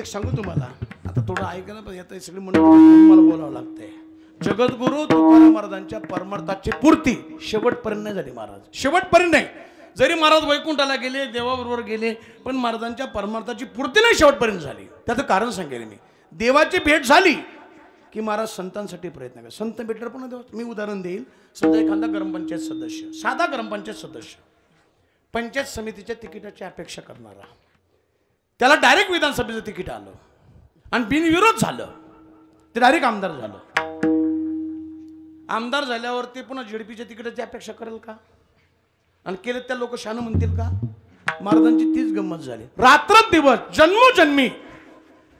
एक सांगू तुम्हाला, आता थोडं ऐकायला पण येतं, सगळी म्हणून मला बोलावं लागतंय. जगद्गुरु तुकाराम महाराजांच्या परमार्थाची पूर्ती शेवटपर्यंत नाही झाली महाराज, शेवटपर्यंत नाही. जरी महाराज वैकुंठाला गेले, देवाबरोबर गेले, पण महाराजांच्या परमार्थाची पूर्ती नाही शेवटपर्यंत झाली. त्याचं कारण सांगेल मी. देवाची भेट झाली की महाराज संतांसाठी प्रयत्न करा. संत भेटणार पण देवा. मी उदाहरण देईल. समजा एखादा ग्रामपंचायत सदस्य, साधा ग्रामपंचायत सदस्य, पंचायत समितीच्या तिकिटाची अपेक्षा करणारा, त्याला डायरेक्ट विधानसभेचं तिकीट आलं आणि बिनविरोध झालं, ते डायरेक्ट आमदार झालं. आमदार झाल्यावर ते पुन्हा जेडपीच्या तिकिटाची अपेक्षा करेल का? आणि केले त्या लोक शान म्हणतील का? महाराजांची तीच गंमत झाली. रात्रंदिवस जन्मोजन्मी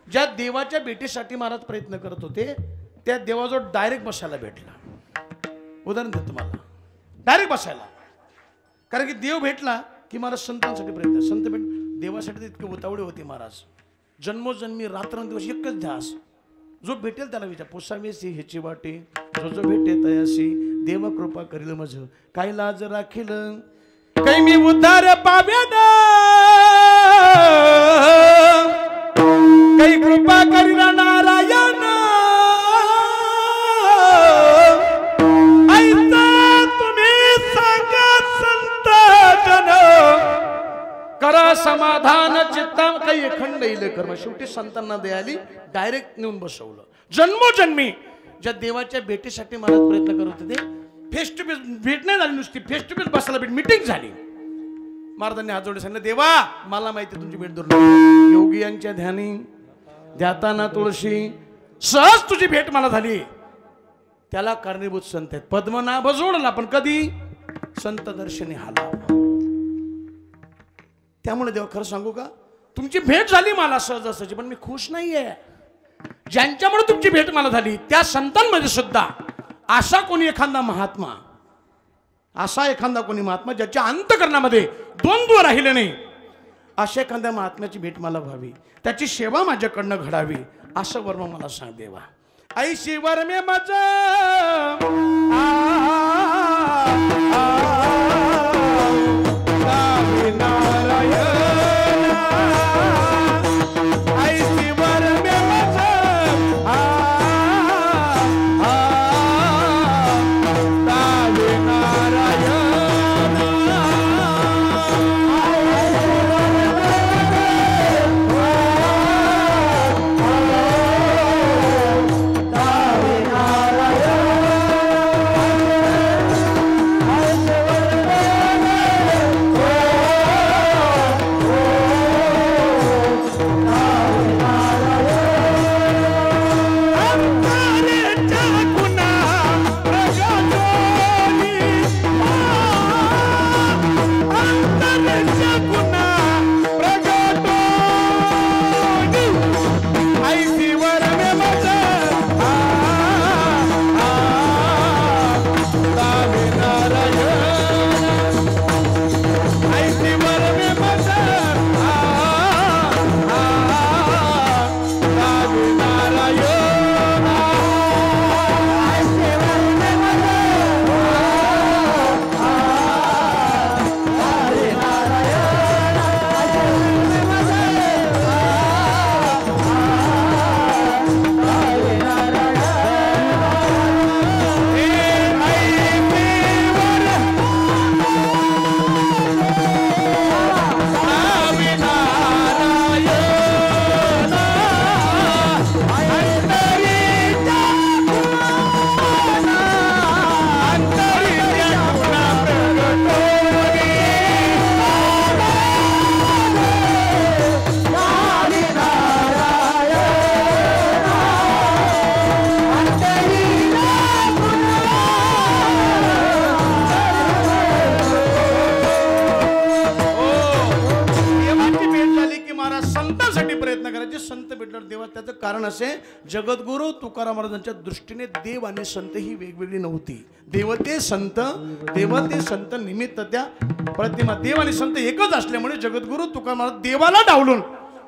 ज्या देवाच्या भेटीसाठी महाराज प्रयत्न करत होते, त्या देवाजवळ डायरेक्ट बसायला भेटला. उदाहरण देतो तुम्हाला, डायरेक्ट बसायला. कारण की देव भेटला की महाराज संतांसाठी प्रयत्न, संत भेट देवासाठी इतके उतावळे होते महाराज. जन्मोजन्मी रात्रंदिवस एकच ध्यास. जो भेटेल त्याला विचार, पोसावेसी ह्याची वाटे, जो जो भेटे तयासी, देव कृपा करील मज, काय लाज राखील, काही मी उद्धार पाव्याना, काही कृपा करील नारायण, ऐसा तुम्ही सांगा संत जन, करा समाधान चित्ता, काही खंड येईल कर्म. शेवटी संतांना दयाली डायरेक्ट नेऊन बसवलं. जन्मोजन्मी ज्या देवाच्या भेटीसाठी महाराज प्रयत्न करत होते, फेस टू फेस भेट नाही झाली, नुसती फेस टू फेस बसायला भेट, मीटिंग झाली. महाराजांनी हात जोडले, सांगितलं देवा मला माहिती तुमची भेट दूर नाही. योगी यांच्या ध्यानी ध्याताना तुळशी, सहज तुझी भेट मला झाली. त्याला कारणीभूत संत आहेत. पद्मनाभ जोडला पण कधी? संत दर्शनी हाला. त्यामुळे देवा खरं सांगू का, तुमची भेट झाली मला सहजासहजी, पण मी खुश नाहीये. ज्यांच्यामुळे तुमची भेट मला झाली त्या संतांमध्ये सुद्धा असा कोणी एखादा महात्मा, असा एखादा कोणी महात्मा ज्याच्या अंतकरणामध्ये द्वंद्व राहिले नाही, अशा एखाद्या महात्म्याची भेट मला व्हावी, त्याची सेवा माझ्याकडनं घडावी, असं वर्म मला सांग देवा. ऐशी वर्मे माझा कारण असे, जगद्गुरु तुकाराम महाराजांच्या दृष्टीने देव आणि संत ही वेगवेगळी नव्हती. देवते संत निमित्त त्या प्रतिमा. देव आणि संत एकच असल्यामुळे जगद्गुरु तुकाराम महाराज देवाला डावलून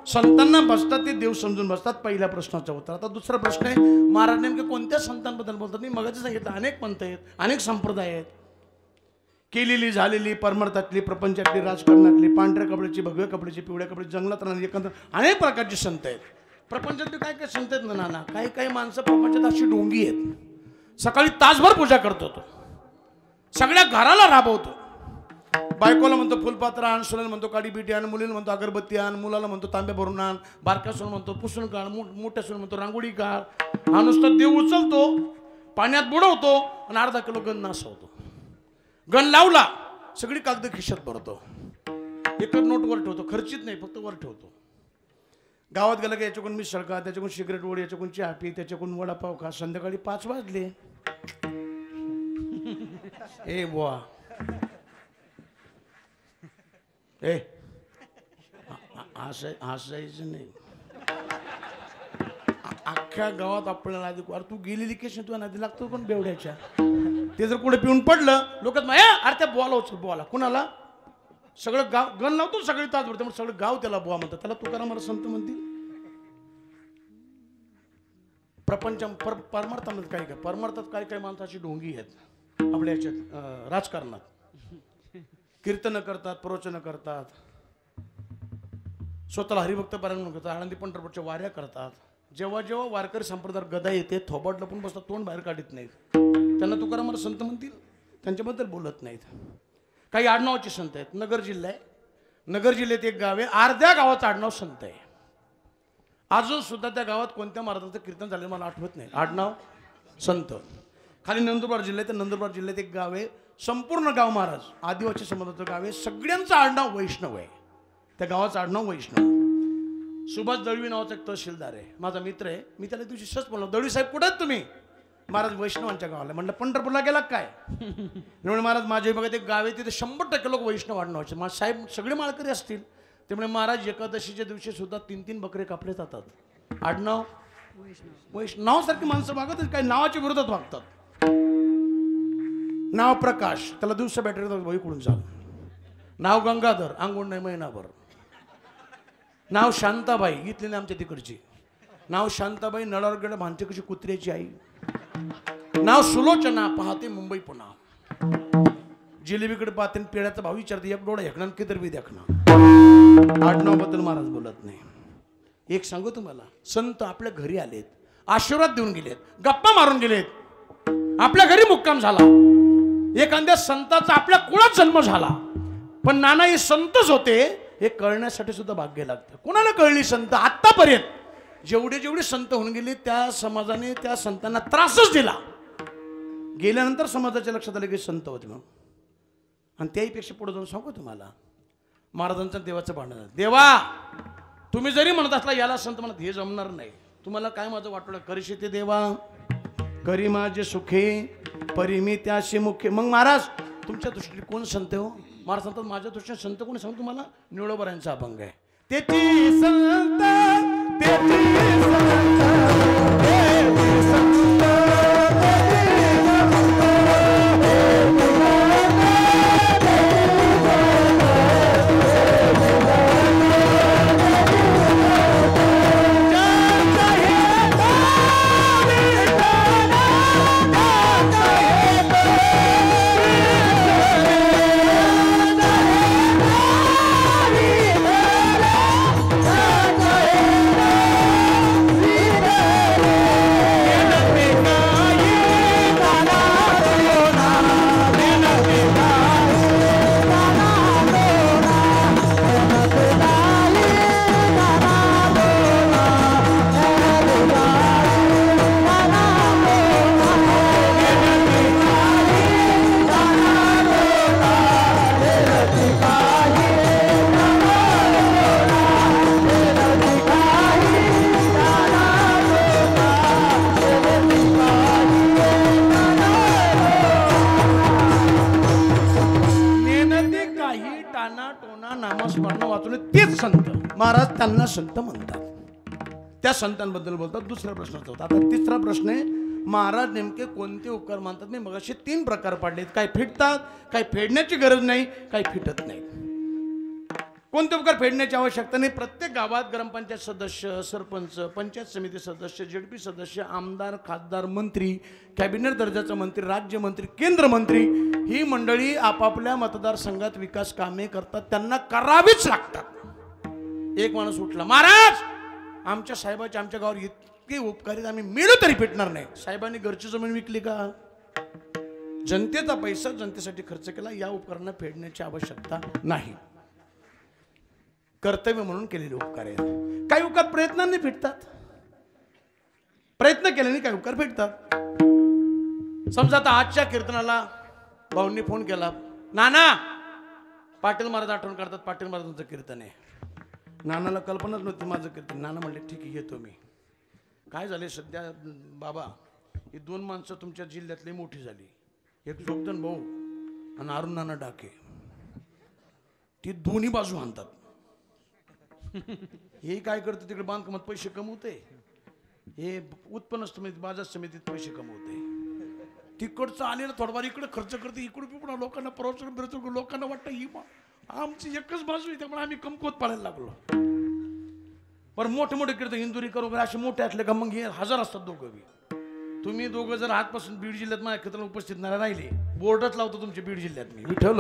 संतांना बसतात, ते देव समजून बसतात. पहिल्या प्रश्नाचा उत्तर. आता दुसरा प्रश्न आहे, महाराज नेमके कोणत्या संतांबद्दल बोलतात? मी मगाशी सांगितलं, अनेक पंथ आहेत, अनेक संप्रदाय आहेत. केलेली झालेली परमार्थातली, प्रपंचातली, राजकारणातली, पांढऱ्या कपड्याची, भगव्या कपड्याची, पिवळ्या कपड्याची, जंगलात राहणारी, एकंदर अनेक प्रकारचे संत आहेत. प्रपंचात काय काय संत आहेत ना नाना, काही काही माणसं प्रपंचात अशी ढोंगी आहेत. सकाळी तासभर पूजा करतो तो, सगळ्या घराला राबवतो. बायकोला म्हणतो फुलपात्र आण, सुनेला म्हणतो काडी बिटी आण, मुलीला म्हणतो अगरबत्ती आण, मुलाला म्हणतो तांब्या भरून आण, बारक्या सून म्हणतो पुसून काढ, मोठ्या सून म्हणतो रांगोळी काढ. हा नुसता देव उचलतो, पाण्यात बुडवतो आणि अर्धा किलो गण नासवतो. गण लावला सगळी कागद खिशात भरतो, एक नोट वर ठेवतो, खर्चित नाही फक्त वर ठेवतो. गावात गेलं की याच्याकडून मिसळ खा, त्याच्याकडून सिगरेट ओढ, याच्याकडून चहा पी, त्याच्याकडून वडापाव खा. संध्याकाळी 5 वाजले, ए बुवा ए हसायचं नाही. अख्ख्या गावात आपल्याला आधी अरे तू गेलेली केस तुला नादी लागतो पण बेवड्याच्या. ते जर कुठे पिऊन पडलं लोक अरे त्या बुवाला उचल, बुवाला कुणाला, सगळं गाव गण लावतो, सगळे तास भरते मग सगळं गाव त्याला बुवा म्हणतात. त्याला तुकाराम मला संत म्हणतील. प्रपंच परमार्थामध्ये काय काय, परमार्थात काय काय माणसाची ढोंगी आहेत आपल्या याच्यात. राजकारणात कीर्तन करतात, प्रवचन करतात, स्वतःला हरिभक्त पारायण करतात, आळंदी पंढरपूरच्या वाऱ्या करतात. जेव्हा जेव्हा वारकरी संप्रदाय गदा येते थोबाड लपून बसतात, तोंड बाहेर काढत नाहीत. त्यांना तुकाराम मला संत म्हणतील, त्यांच्याबद्दल बोलत नाहीत. काही आडनावाचे संत आहेत. नगर जिल्हा आहे, नगर जिल्ह्यात एक गाव आहे, अर्ध्या गावाचं आडनाव संत आहे. अजून सुद्धा त्या गावात कोणत्या महाराजांचं कीर्तन झालं मला आठवत नाही, आडनाव संत. खाली नंदुरबार जिल्ह्यात, नंदुरबार जिल्ह्यात एक गाव आहे, संपूर्ण गाव महाराज आदिवासी समाजाचं गाव आहे, सगळ्यांचं आडनाव वैष्णव आहे. त्या गावाचं आडनाव वैष्णव. सुभाष दळवी नावाचा एक तहसीलदार आहे, माझा मित्र आहे. मी त्याला दिवशी सहज बोललो, दळवी साहेब कुठे आहेत तुम्ही? महाराज वैष्णवांच्या गावाला. म्हटलं पंढरपूरला गेला काय? म्हणून महाराज माझ्या बघा एक गाव आहे तिथे 100% लोक वैष्णव आडनावाचे. माझे साहेब सगळे माळकरी असतील. त्यामुळे महाराज एकादशीच्या दिवशी सुद्धा 3-3 बकरे कापले जातात. आडनाव वैष्णव. नावासारखी माणसं वागत काही नावाच्या विरोधात वागतात. नाव प्रकाश, त्याला दिवसा बॅटरी वही कडून चाल. नाव गंगाधर, अंगोण नाही महिनाभर. नाव शांताबाई, इथली नाही आमच्या तिकडची. नाव शांताबाई, नळारगड भांचेकची कुत्र्याची आई. नाव सुलोचना, पाहते मुंबई पुन्हा. जिलेबीकडे पाहते पेड्याचा भाव विचारते, एक डोळा हेकणार की तर बी देखणार. आडनावाबद्दल महाराज बोलत नाही. एक सांगू तुम्हाला, संत आपल्या घरी आलेत, आशीर्वाद देऊन गेलेत, गप्पा मारून गेलेत, आपल्या घरी मुक्काम झाला. एखाद्या संताचा आपल्या कुळात जन्म झाला. पण नाना हे संतच होते हे कळण्यासाठी सुद्धा भाग्य लागतं. कोणाला कळली संत? आतापर्यंत जेवढे जेवढे संत होऊन गेले त्या समाजाने त्या संतांना त्रासच दिला. गेल्यानंतर समाजाच्या लक्षात आलं की संत होते म्हणून. आणि त्याहीपेक्षा पुढे जाऊन सांगू तुम्हाला, महाराजांचं देवाचं भांडण. देवा तुम्ही जरी म्हणत असला याला संत म्हणत, हे जमणार नाही. तुम्हाला काय माझं वाटलं? करीशी ते देवा करी माझे सुखे परी मी त्याशी मुखे. मग महाराज तुमच्या दृष्टीने कोण संत हो? महाराज सांगतात माझ्या दृष्टीने संत कोणी सांगू तुम्हाला? निळोबरायांचा अभंग आहे. तेची संत तेची संत महाराज त्यांना संत म्हणतात. त्या संतांबद्दल बोलतात. दुसरा प्रश्न होता. आता तिसरा प्रश्न आहे, महाराज नेमके कोणते उपकार मानतात? मी मगाशी 3 प्रकार पाडलेत. काही फिटतात, काही फेडण्याची गरज नाही, काही फिटत नाही. कोणते उपकार फेडण्याची आवश्यकता नाही. प्रत्येक गावात ग्रामपंचायत सदस्य, सरपंच, पंचायत समिती सदस्य, जेडपी सदस्य, आमदार, खासदार, मंत्री, कॅबिनेट दर्जाचा मंत्री, राज्यमंत्री, केंद्र मंत्री ही मंडळी आपापल्या मतदारसंघात विकास कामे करतात. त्यांना करावीच लागतात. एक माणूस उठला, महाराज आमच्या साहेबाचे आमच्या गावावर इतके उपकार आहेत, आम्ही मिळू तरी भेटणार नाही. साहेबांनी घरची जमीन विकली का? जनतेचा पैसा जनतेसाठी खर्च केला. या उपकारांना फेडण्याची आवश्यकता नाही. कर्तव्य म्हणून केलेले उपकार आहेत. काही उपकार प्रयत्नांनी फेडतात, प्रयत्न केल्याने काही उपकार फेडतात. समजा आता आजच्या कीर्तनाला भाऊंनी फोन केला, नाना पाटील महाराज आठवण करतात, पाटील महाराजांचं कीर्तन आहे. नानाला कल्पनाच नव्हती माझं कीर्तन. नाना म्हणले ठीक आहे येतो मी. काय झाले सध्या बाबा, ही 2 माणसं तुमच्या जिल्ह्यातली मोठी झाली, एक जोगदन भाऊ आणि अरुण नाना डाके. ती दोन्ही बाजू आणतात. हे काय करतं तिकडे बांधकामात पैसे कमवते, हे उत्पन्न समिती बाजार समितीत पैसे कमवते. तिकडचं आलेलं थोडंफार इकडे खर्च करते, इकडे पिपणा लोकांना प्रवचन बिरचन, लोकांना वाटतं ही आमची एकच बाजू आहे, त्यामुळे आम्ही कमकुवत पाडायला लागलो. बरं मोठे मोठे कीर्तन इंदुरीकर वगैरे असे मोठे असले का मग हे 1000 असतात दोघं बी. तुम्ही दोघं जर आजपासून बीड जिल्ह्यात माझ्या कीर्तन उपस्थित नाही राहिले, बोर्डच लावतो तुमच्या बीड जिल्ह्यात मी. विठ्ठल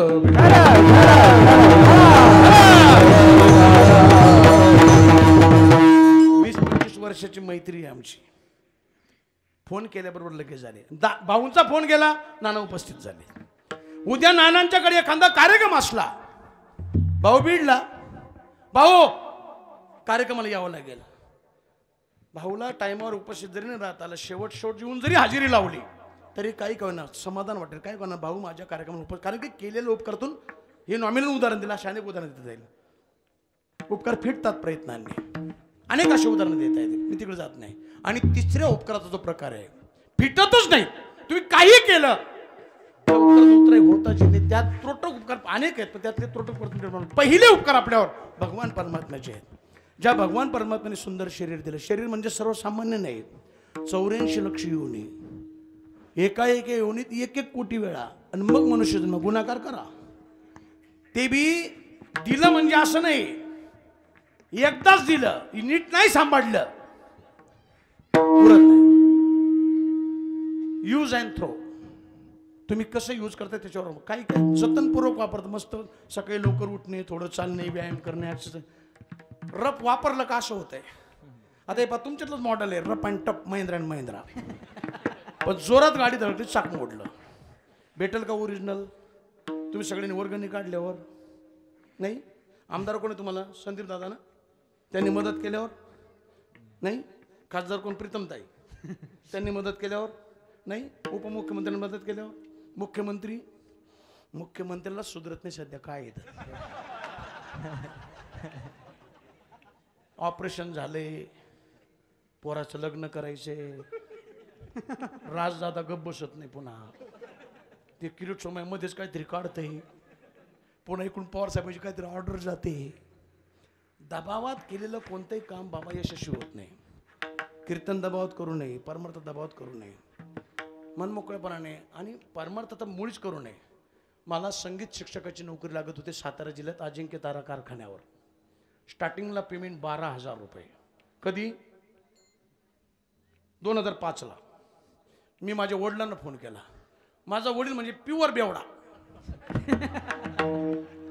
20-25 वर्षाची मैत्री आहे आमची. फोन केल्याबरोबर लगेच झाले. भाऊंचा फोन गेला, नाना उपस्थित झाले. उद्या नानांच्याकडे एखादा कार्यक्रम असला, भाऊ बीडला, भाऊ कार्यक्रमाला यावं लागेल. भाऊला टायमावर उपस्थित जरी नाही राहत आलं, शेवट येऊन जरी हजेरी लावली तरी काही कळणार, समाधान वाटेल. काय करणार, भाऊ माझ्या कार्यक्रमाला उपस्थित, कारण की केलेल्या उपकारातून हे नॉमिनल उदाहरण दिलं, अशा अनेक उदाहरण देता जाईल. उपकार फिटतात प्रयत्नांनी, अनेक असे उदाहरण देता येते, मी तिकडे जात नाही. आणि तिसऱ्या उपकाराचा जो प्रकार आहे, फिटतच नाही. तुम्ही काही केलं उत्तर होताच नाही. त्यात त्रोटक उपकार अनेक आहेत, पण त्यातले त्रोटक उपकार पहिले उपकार आपल्यावर भगवान परमात्म्याचे आहेत. ज्या भगवान परमात्म्याने सुंदर शरीर दिलं, शरीर म्हणजे सर्वसामान्य नाही, 84 लक्ष योनी, एका योनीत 1-1 कोटी वेळा, आणि मग मनुष्य जन्म गुणाकार करा. ते बी दिलं म्हणजे असं नाही, एकदाच दिलं, नीट नाही सांभाळलं पुरत नाही. यूज अँड थ्रो, तुम्ही कसं यूज करता त्याच्यावर. काही काय जतनपूर्वक वापरतं. मस्त सकाळी लवकर उठणे, थोडं चालणे, व्यायाम करणे, रप वापरलं का असं होतंय. आता हे पहा तुमच्यातलंच मॉडेल आहे, रप अँड टप, महिंद्रा अँड महिंद्रा. पण जोरात गाडी धरली, चाक मोडलं, भेटेल का ओरिजिनल? तुम्ही सगळ्यांनी वर्गणी काढल्यावर नाही. आमदार कोणी तुम्हाला? संदीप दादा ना, त्यांनी मदत केल्यावर नाही. खासदार कोण? प्रीतमताई, त्यांनी मदत केल्यावर नाही. उपमुख्यमंत्र्यांनी मदत केल्यावर. मुख्यमंत्र्याला सुधरत नाही सध्या. काय येतं, ऑपरेशन झाले, पोराचं लग्न करायचे, राजदादा गप बसत नाही. पुन्हा ते किरीट सोमयमध्येच काहीतरी काढते, पुन्हा इकडून पवार साहेबांची काहीतरी ऑर्डर जाते. दबावात केलेलं कोणतंही काम बाबा यशस्वी होत नाही. कीर्तन दबावात करू नये, परमार्थ दबावात करू नये, मनमोकळेपणाने, आणि परमार्थ तर मुळीच करू नये. मला संगीत शिक्षकाची नोकरी लागत होती सातारा जिल्ह्यात अजिंक्य तारा कारखान्यावर. स्टार्टिंगला पेमेंट 12,000 रुपये. कधी? 2005ला. मी माझ्या वडिलांना फोन केला. माझा वडील म्हणजे प्युअर बेवडा,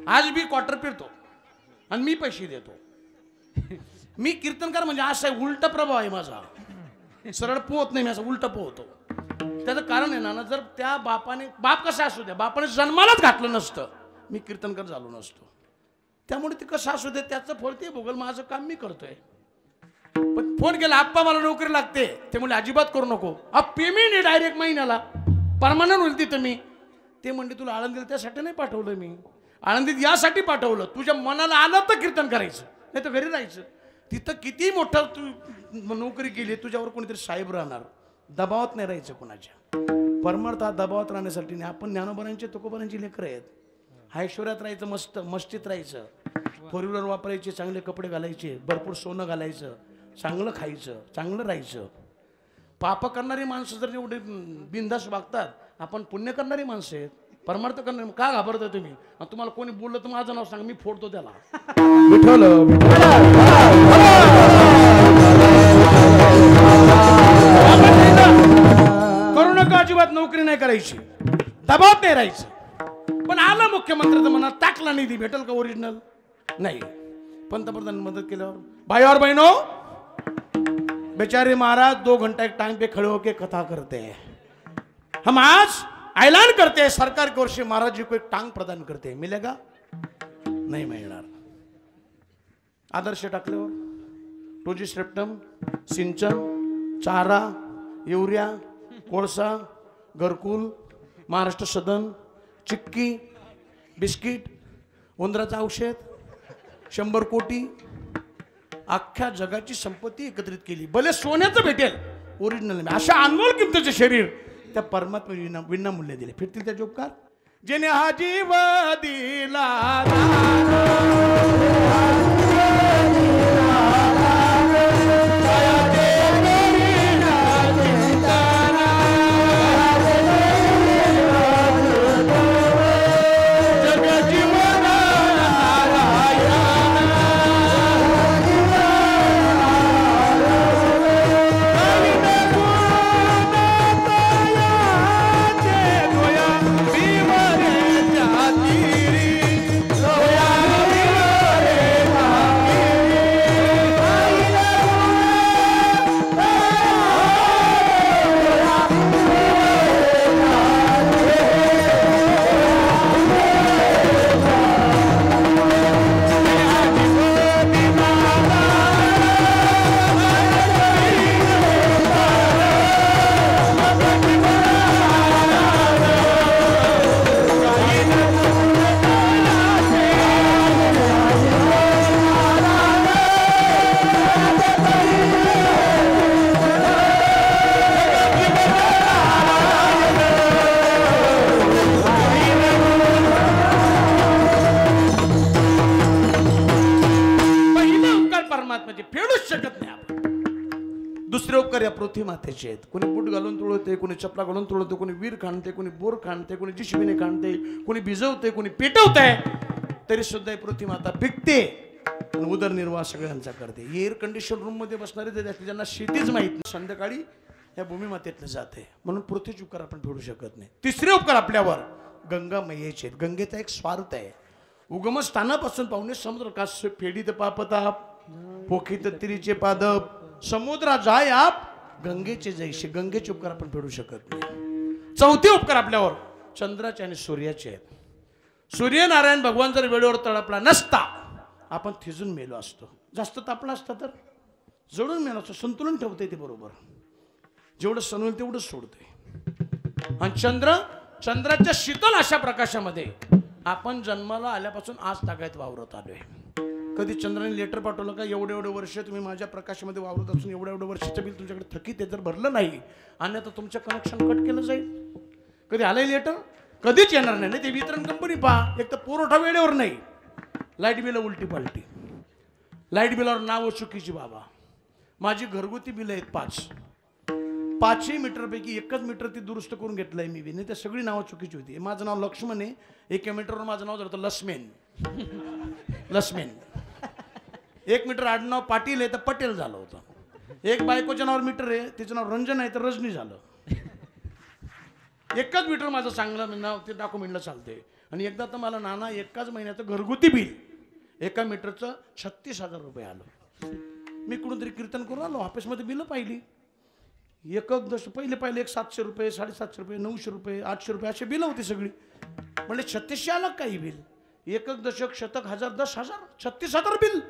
आज बी क्वार्टर फिरतो आणि मी पैसे देतो. मी कीर्तनकार म्हणजे असा आहे, उलटा प्रभाव आहे माझा. सरळ पोहत नाही मी, असं उलटा पोहतो. त्याचं कारण आहे ना, जर त्या बापाने, बाप कसा असू द्या, बापाने जन्मालाच घातलं नसतं, मी कीर्तनकार झालो नसतो. त्यामुळे ते कसं असू दे, त्याचं फळ ते भोगल, माझं काम मी करतोय. पण फोन केला, आप्पा मला नोकरी लागते. ते म्हणले अजिबात करू नको, पेमेंट आहे डायरेक्ट महिन्याला, परमानंट होईल तिथं. मी ते म्हणले तुला आळंदीला त्यासाठी नाही पाठवलं, मी आळंदीत यासाठी पाठवलं, तुझ्या मनाला आलं तर कीर्तन करायचं, नाही तर घरी राहायचं. तिथं किती मोठं तू नोकरी केली, तुझ्यावर कोणीतरी साहेब राहणार, दबावात नाही राहायचं कोणाच्या. परमार्थ दबावात राहण्यासाठी नाही. आपण ज्ञानोबांचे तुकोबांची लेकरं आहेत. ऐश्वर्यात राहायचं, मस्त मस्तीत राहायचं, 4 व्हीलर वापरायचे, चांगले कपडे घालायचे, भरपूर सोनं घालायचं, चांगलं खायचं, चांगलं राहायचं. पाप करणारी माणसं जर एवढे बिनधास्त वागतात, आपण पुण्य करणारी माणसं आहेत, परमार्थ करणारी. का घाबरता तुम्ही? तुम्हाला कोणी बोललं तर माझं नाव सांगा, मी फोडतो त्याला. करू नका अजिबात. नोकरी नाही करायची, दबावात नाही राहायचं. पण आलं मुख्यमंत्र्याचं मनात, टाकला निधी, भेटेल का ओरिजिनल? नाही. पंतप्रधान मदत केल्यावर, भाई और बहिणो, बेचारे महाराज 2 घंटा एक टाइम पे खड़े होके कथा करते हैं। हम आज ऐलान करते हैं सरकार की ओर से महाराज जी को एक टांग प्रदान करते हैं, मिलेगा? नहीं मिळणार। आदर्श टाकल्यावर 2G स्पेक्ट्रम, सिंचन, चारा, युरिया, कोळसा, घरकुल, महाराष्ट्र सदन, चिक्की, बिस्किट, उंदराचं औषध, 100 कोटी, अख्ख्या जगाची संपत्ती एकत्रित केली, भले सोन्याचं भेटेल ओरिजिनल, अशा अनमोल किमतीचे शरीर त्या परमात्मा विनामूल्य दिले, फिरतील त्याचे उपकार। जेने हा जीव दिला या पृथ्वी मातेचे आहेत। कोणी बूट घालून तुळवते, कोणी चपला घालून तुळवते, कोणी वीर खाणते, कोणी बोर खाणते, कोणी जिशबीने खाणते, कोणी भिजवते, कोणी पेटवते, तरी सुद्धा पृथ्वी माता पिकते आणि उदरनिर्वाह सगळ्यांचा करते। एअर कंडिशन रूम मध्ये बसणारे ते ज्यांना शेतीच माहित नाही, संध्याकाळी या भूमी मातेतलं जाते, म्हणून पृथ्वीचे उपकार आपण फेडू शकत नाही। तिसरे उपकार आपल्यावर गंगा मैयेचे आहेत। गंगेचा एक स्वार्थ आहे, उगमस्थानापासून पाहुणे समुद्र कास फेडीत पापताप, पोखीत तिरीचे पादप, समुद्रा जाय आप गंगेचे जैसे, गंगेचे उपकार आपण फेडू शकत नाही। चौथे उपकार आपल्यावर चंद्राचे आणि सूर्याचे आहेत। सूर्यनारायण भगवान जर वेळेवर तळपला नसता आपण थिजून मेलो असतो, जास्त तापला असता तर जळून मेलो असतो। संतुलन ठेवते ते बरोबर, जेवढं सण होईल तेवढं सोडते। आणि चंद्राच्या शीतल अशा प्रकाशामध्ये आपण जन्माला आल्यापासून आज तागायत वावरत आलोय। कधी चंद्राने लेटर पाठवलं का, एवढे वर्ष तुम्ही माझ्या प्रकाशामध्ये वावरत असून एवढे वर्षाचं बिल तुमच्याकडे थकीत आहे, जर भरलं नाही अन्यथा तुमचं कनेक्शन कट केलं जाईल? कधी आलंय लेटर? कधीच येणार नाही। ते वितरण कंपनी पहा, एक तर पुरवठा वेळेवर नाही, लाईट बिल उलटी पालटी, लाईट बिलावर नाव चुकीची बाबा। माझी घरगुती बिल आहेत 5 मीटरपैकी एकच मीटर ती दुरुस्त करून घेतलंय मी, नाही तर सगळी नावं चुकीची होती। माझं नाव लक्ष्मण आहे, 1 मीटरवर माझं नाव झालं लक्ष्मेन, 1 मीटर आडनाव पाटील आहे तर पटेल झालं होतं। एक बायकोच्या नावावर मीटर आहे, तिचं नाव रंजन आहे तर रजनी झालं। एकच मीटर माझं चांगलं नाव ते डॉक्युमेंटला चालते। आणि एकदा तर मला नाना एकाच महिन्याचं घरगुती बिल 1 मीटरचं 36,000 रुपये आलं। मी कुठूनतरी कीर्तन करून आलो, ऑफिसमध्ये बिलं पाहिली, पहिले 700 रुपये, 750 रुपये, 900 रुपये, 800 रुपये अशी बिलं होती सगळी। म्हणजे 3600 आलं काही बिल, 1 दशक, शतक, हजार, 10,000, 36,000 बिल।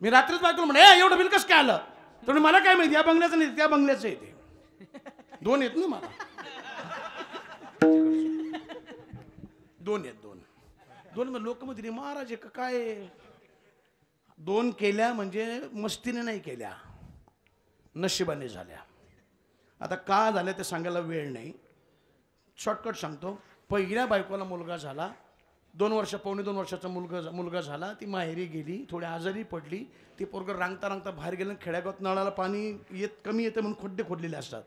मी रात्रीच बायकोला म्हणे एवढं बिल कसं काय आलं? तर मला काय माहिती, या बंगल्याचं नाही त्या बंगल्याचं येते, 2 आहेत ना मला, 2 आहेत, 2 लोक मध्ये महाराज काय 2 केल्या म्हणजे मस्तीने नाही केल्या, नशिबाने झाल्या। आता का झाल्या ते सांगायला वेळ नाही, शॉर्टकट सांगतो। पहिल्या बायकोला मुलगा झाला, 2 वर्ष, पावणे 2 वर्षाचा मुलगा झाला, ती माहेरी गेली, थोडी आजारी पडली, ती पोरगं रांगता बाहेर गेलं, खेड्यागावात नळाला पाणी कमी येतं म्हणून खड्डे खोदलेले असतात,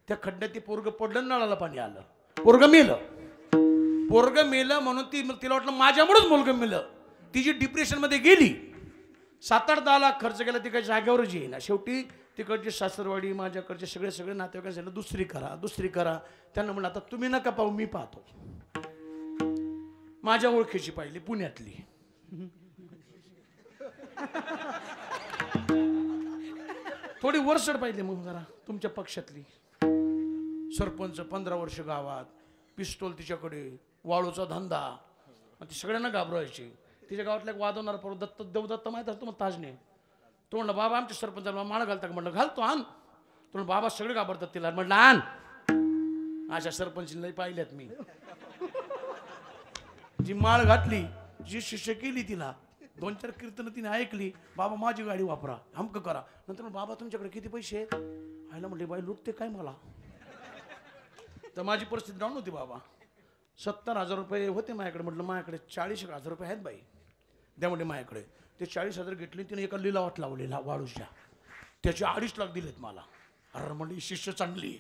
त्या खड्ड्यात ती पोरगं पडलं, नळाला पाणी आलं, पोरगं मेलं म्हणून तिला वाटलं माझ्यामुळेच मुलगं मेलं, तिची डिप्रेशन मध्ये गेली, 7-8-10 लाख खर्च केला, ती काही जागेवरच येईना। शेवटी तिकडची सासरवाडी, माझ्याकडचे सगळे नातेवाईकांनी सांगितलं दुसरी करा। त्यांना म्हणलं आता तुम्ही नका पाहू, मी पाहतो। माझ्या ओळखीची पाहिली, पुण्यातली, थोडी वरचढ पाहिजे मग जरा तुमच्या पक्षातली. सरपंच 15 वर्ष गावात, पिस्तोल तिच्याकडे, वाळूचा धंदा, आणि ती सगळ्यांना घाबरवायची. तिच्या गावातला एक वादवणारा पोर दत्त देवदत्त माहीत असतो मग ताजने. तो म्हणलं बाबा आमच्या सरपंचाला माळ घालता का? म्हटलं घालतो आण. तो म्हणलं बाबा सगळे घाबरतात तिला. म्हटलं आण. अशा सरपंचीला पाहिल्यात मी. जी माळ घातली, जी शिष्य केली तिला, 2-4 कीर्तन तिने ऐकली. बाबा माझी गाडी वापरा, अमकं करा. नंतर बाबा तुमच्याकडे किती पैसे आहेत? आयला म्हटले बाई लुटते काय मला. तर माझी परिस्थिती डाऊन होती बाबा. 70,000 रुपये होते माझ्याकडे. म्हटलं माझ्याकडे 40,000 रुपये आहेत बाई, द्या म्हणजे माझ्याकडे. ते 40,000 घेतले तिने एका लिलावात लावलेला वाळूच्या. त्याचे 2.5 लाख दिलेत मला. अरे म्हणजे शिष्य चांगली,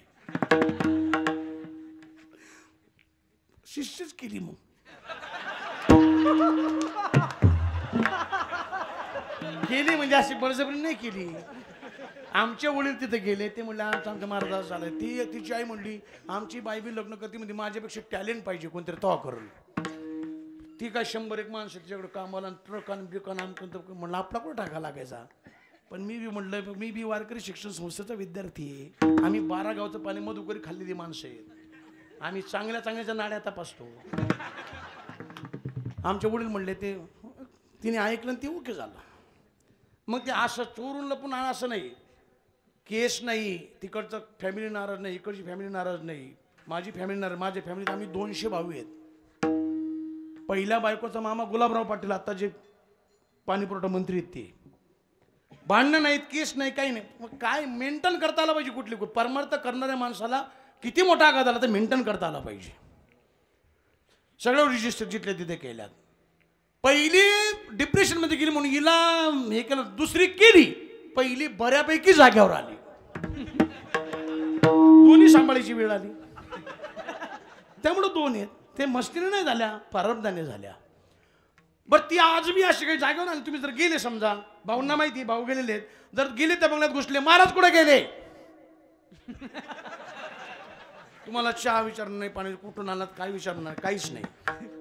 शिष्यच केली मग. केली म्हणजे अशी बळजबरी नाही केली. आमचे वडील तिथे गेले, ते म्हणले आमच्या महाराज झालाय. तिची आई म्हणली आमची बाई बी लग्न करते म्हणजे माझ्यापेक्षा टॅलेंट पाहिजे कोणतरी तो करेल. ती काय 100-1 माणसं तिच्याकडे कामाला, ट्रकान बिकान आमचं. म्हणलं आपला कुठं टाका लागायचा. पण मी बी म्हणलं मी बी वारकरी शिक्षण संस्थेचा विद्यार्थी आहे. आम्ही 12 गावचं पाणी मधुकरी खाल्लेली माणसं आहेत. आम्ही चांगल्या चांगल्याच्या नाड्या तपासतो. आमचे वडील म्हणले, ते तिने ऐकलं आणि ते ओके झालं. मग ते असं चोरून लपून असं नाही, केस नाही, तिकडचं फॅमिली नाराज नाही, इकडची फॅमिली नाराज नाही, माझी फॅमिली नाराज. माझ्या फॅमिलीत आम्ही 200 भाऊ आहेत. पहिल्या बायकोचा मामा गुलाबराव पाटील, आता जे पाणी पुरवठा मंत्री आहेत ते. भांडणं नाहीत, केस नाही, काही नाही. मग काय मेंटेन करता आला पाहिजे. कुठली परमार्थ करणाऱ्या माणसाला किती मोठा आघात आला तर मेंटेन करता आला पाहिजे. सगळं रजिस्टर जिथल्या तिथे केल्यात. पहिली डिप्रेशनमध्ये गेली म्हणून हिला हे केलं, दुसरी केली, पहिली बऱ्यापैकी जाग्यावर आली. दोन्ही सांभाळायची वेळ आली. त्यामुळं 2 आहेत. ते मस्तीने नाही झाल्या, प्रारब्धाने झाल्या. बरं ती आज बी अशी काही जागेवर आली. तुम्ही जर गेले समजा, भाऊंना माहिती भाऊ गेलेले आहेत, जर गेले त्या बंगल्यात घुसले, महाराज कुठे गेले, तुम्हाला चहा विचारणार नाही, पाणी कुठून आलात काय विचारणार, काहीच नाही.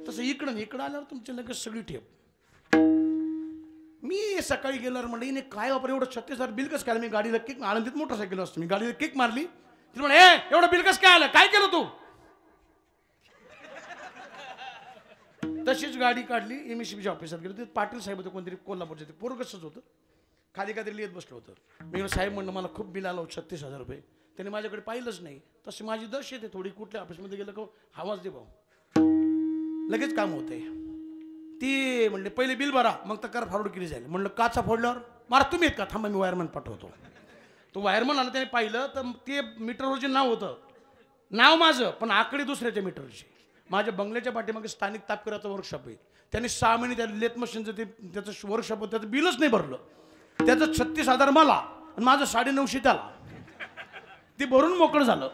तसं इकडं आल्यावर तुमच्या लगेच सगळी ठेप. मी सकाळी गेल्यावर म्हणलं हिने काय वापर एवढं 36,000 बिल कसं काय. मी गाडीला किक, आनंदीत मोटरसायकल असतो, मी गाडीला किक मारली. ती म्हणे एवढं बिल कसं काय आलं, काय केलं तू. तशीच गाडी काढली, MSCBच्या ऑफिसात गेलो. ते पाटील साहेब होते कोणतरी कोल्हापूरचे, ते पोरगसच होतं. खाली काहीतरी लिहित बसलं होतं. मी साहेब म्हणलं मला खूप बिल आलं 36,000 रुपये. त्याने माझ्याकडे पाहिलंच नाही. तशी माझी दश येते थोडी, कुठल्या ऑफिसमध्ये गेलं का आवाज दे भाऊ, लगेच काम होतंय. ती म्हणले पहिले बिल भरा मग तक्रार फॉरवर्ड केली जाईल. म्हणलं काचा फोडल्यावर मारा तुम्ही आहेत का, थांबा मी वायरमॅन पाठवतो. तो वायरमॅन आला, त्याने पाहिलं तर ते मीटरवर जे नाव होतं, नाव माझं पण आकडे दुसऱ्याच्या मीटरची. माझ्या बंगल्याच्या पाठीमागे स्थानिक तापकराचं वर्कशॉप आहे. त्याने 6 महिने त्या लेथ मशीनचं ते त्याचं वर्कशॉप होतं, त्याचं बिलच नाही भरलं. त्याचं 36,000 मला आणि माझं 950 त्याला. ते भरून मोकळं झालं.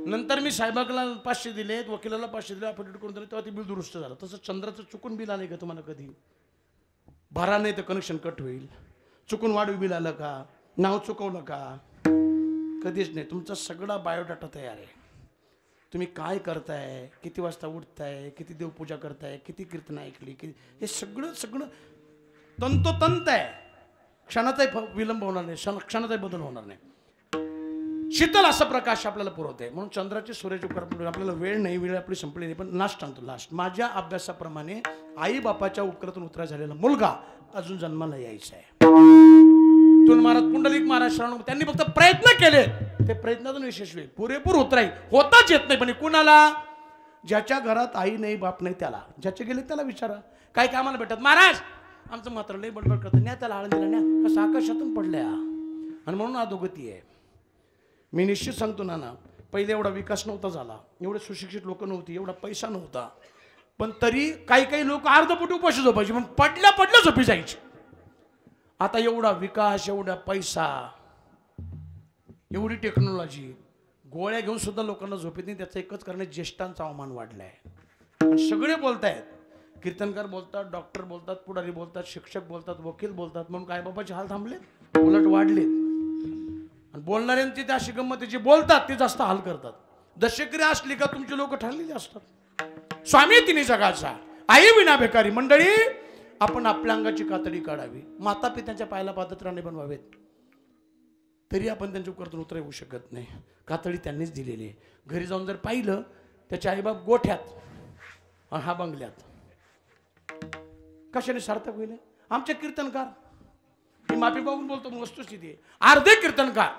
नंतर मी साहेबाला 500 दिले, वकिलाला 500 दिले, अफिडेविट करून दिले, तेव्हा ते बिल दुरुस्त झालं. तसं चंद्राचं चुकून बिल आलं का तुम्हाला कधी? भरा नाही तर कनेक्शन कट होईल. चुकून वाढीव बिल आलं का, नाव चुकवलं का, कधीच नाही. तुमचा सगळा बायोडाटा तयार आहे. तुम्ही काय करताय, किती वाजता उठताय, किती देवपूजा करताय, किती कीर्तन ऐकली, हे सगळं तंतोतंत आहे. क्षणाचाही विलंब होणार नाही, क्षणाचाही बदल होणार नाही. शीतल असा प्रकाश आपल्याला पुरवते. म्हणून चंद्राचे सूर्याचे उपकार. आपल्याला वेळ नाही, वेळ आपली संपली नाही. पण लास्ट सांगतो, लास्ट माझ्या अभ्यासाप्रमाणे आई बापाच्या उपकारातून उतरा झालेला मुलगा अजून जन्माला यायचा आहे. तुन महाराज, पुंडलिक महाराज, श्रवण, त्यांनी फक्त प्रयत्न केले, ते प्रयत्नातून यशस्वी पुरेपूर होत राहील. होताच येत नाही. पण कुणाला? ज्याच्या घरात आई नाही बाप नाही त्याला. ज्याचे गेले त्याला विचारा. काय कामाला भेटत महाराज, आमचं मात्र लई बडबड करतं, न्या त्याला आळंदीला न्या, कसं आकाशातून पडल्या. आणि म्हणून अधोगती आहे. मी निश्चित सांगतो ना, पहिले एवढा विकास नव्हता झाला, एवढे सुशिक्षित लोक नव्हती, एवढा पैसा नव्हता. पण तरी काही लोक अर्धपोटी उपाशी झोपायचे, पण पडल्या झोपी जायचे. आता एवढा विकास, एवढा पैसा, एवढी टेक्नॉलॉजी, गोळ्या घेऊन सुद्धा लोकांना झोपेत नाही. त्याचं एकच कारण, ज्येष्ठांचा अवमान वाढलाय. आणि सगळे बोलतायत, कीर्तनकार बोलतात, डॉक्टर बोलतात, पुढारी बोलतात, शिक्षक बोलतात, वकील बोलतात. म्हणून काय बाबाचे हाल थांबले, उलट वाढलेत. आणि बोलणाऱ्यांची ते अशी गंमत, जे बोलतात ते जास्त हाल करतात. दशक्रिया असली का तुमचे लोक ठरलेले असतात. स्वामी तिन्ही जगाचा, आई विना बेकारी. मंडळी, आपण आपल्या अंगाची कातडी काढावी, माता पित्यांच्या पायाला पादत्राणे बनवावेत. तरी आपण त्यांच्या उपकारातून उतर येऊ शकत नाही. कातडी त्यांनीच दिलेली आहे. घरी जाऊन जर पाहिलं त्याचे आईबाप गोठ्यात आणि हा बंगल्यात, कशाने सार्थक होईल? आमचे कीर्तनकार, मी माफी बघून बोलतो, वस्तुस्थिती आहे. अर्धे कीर्तनकार,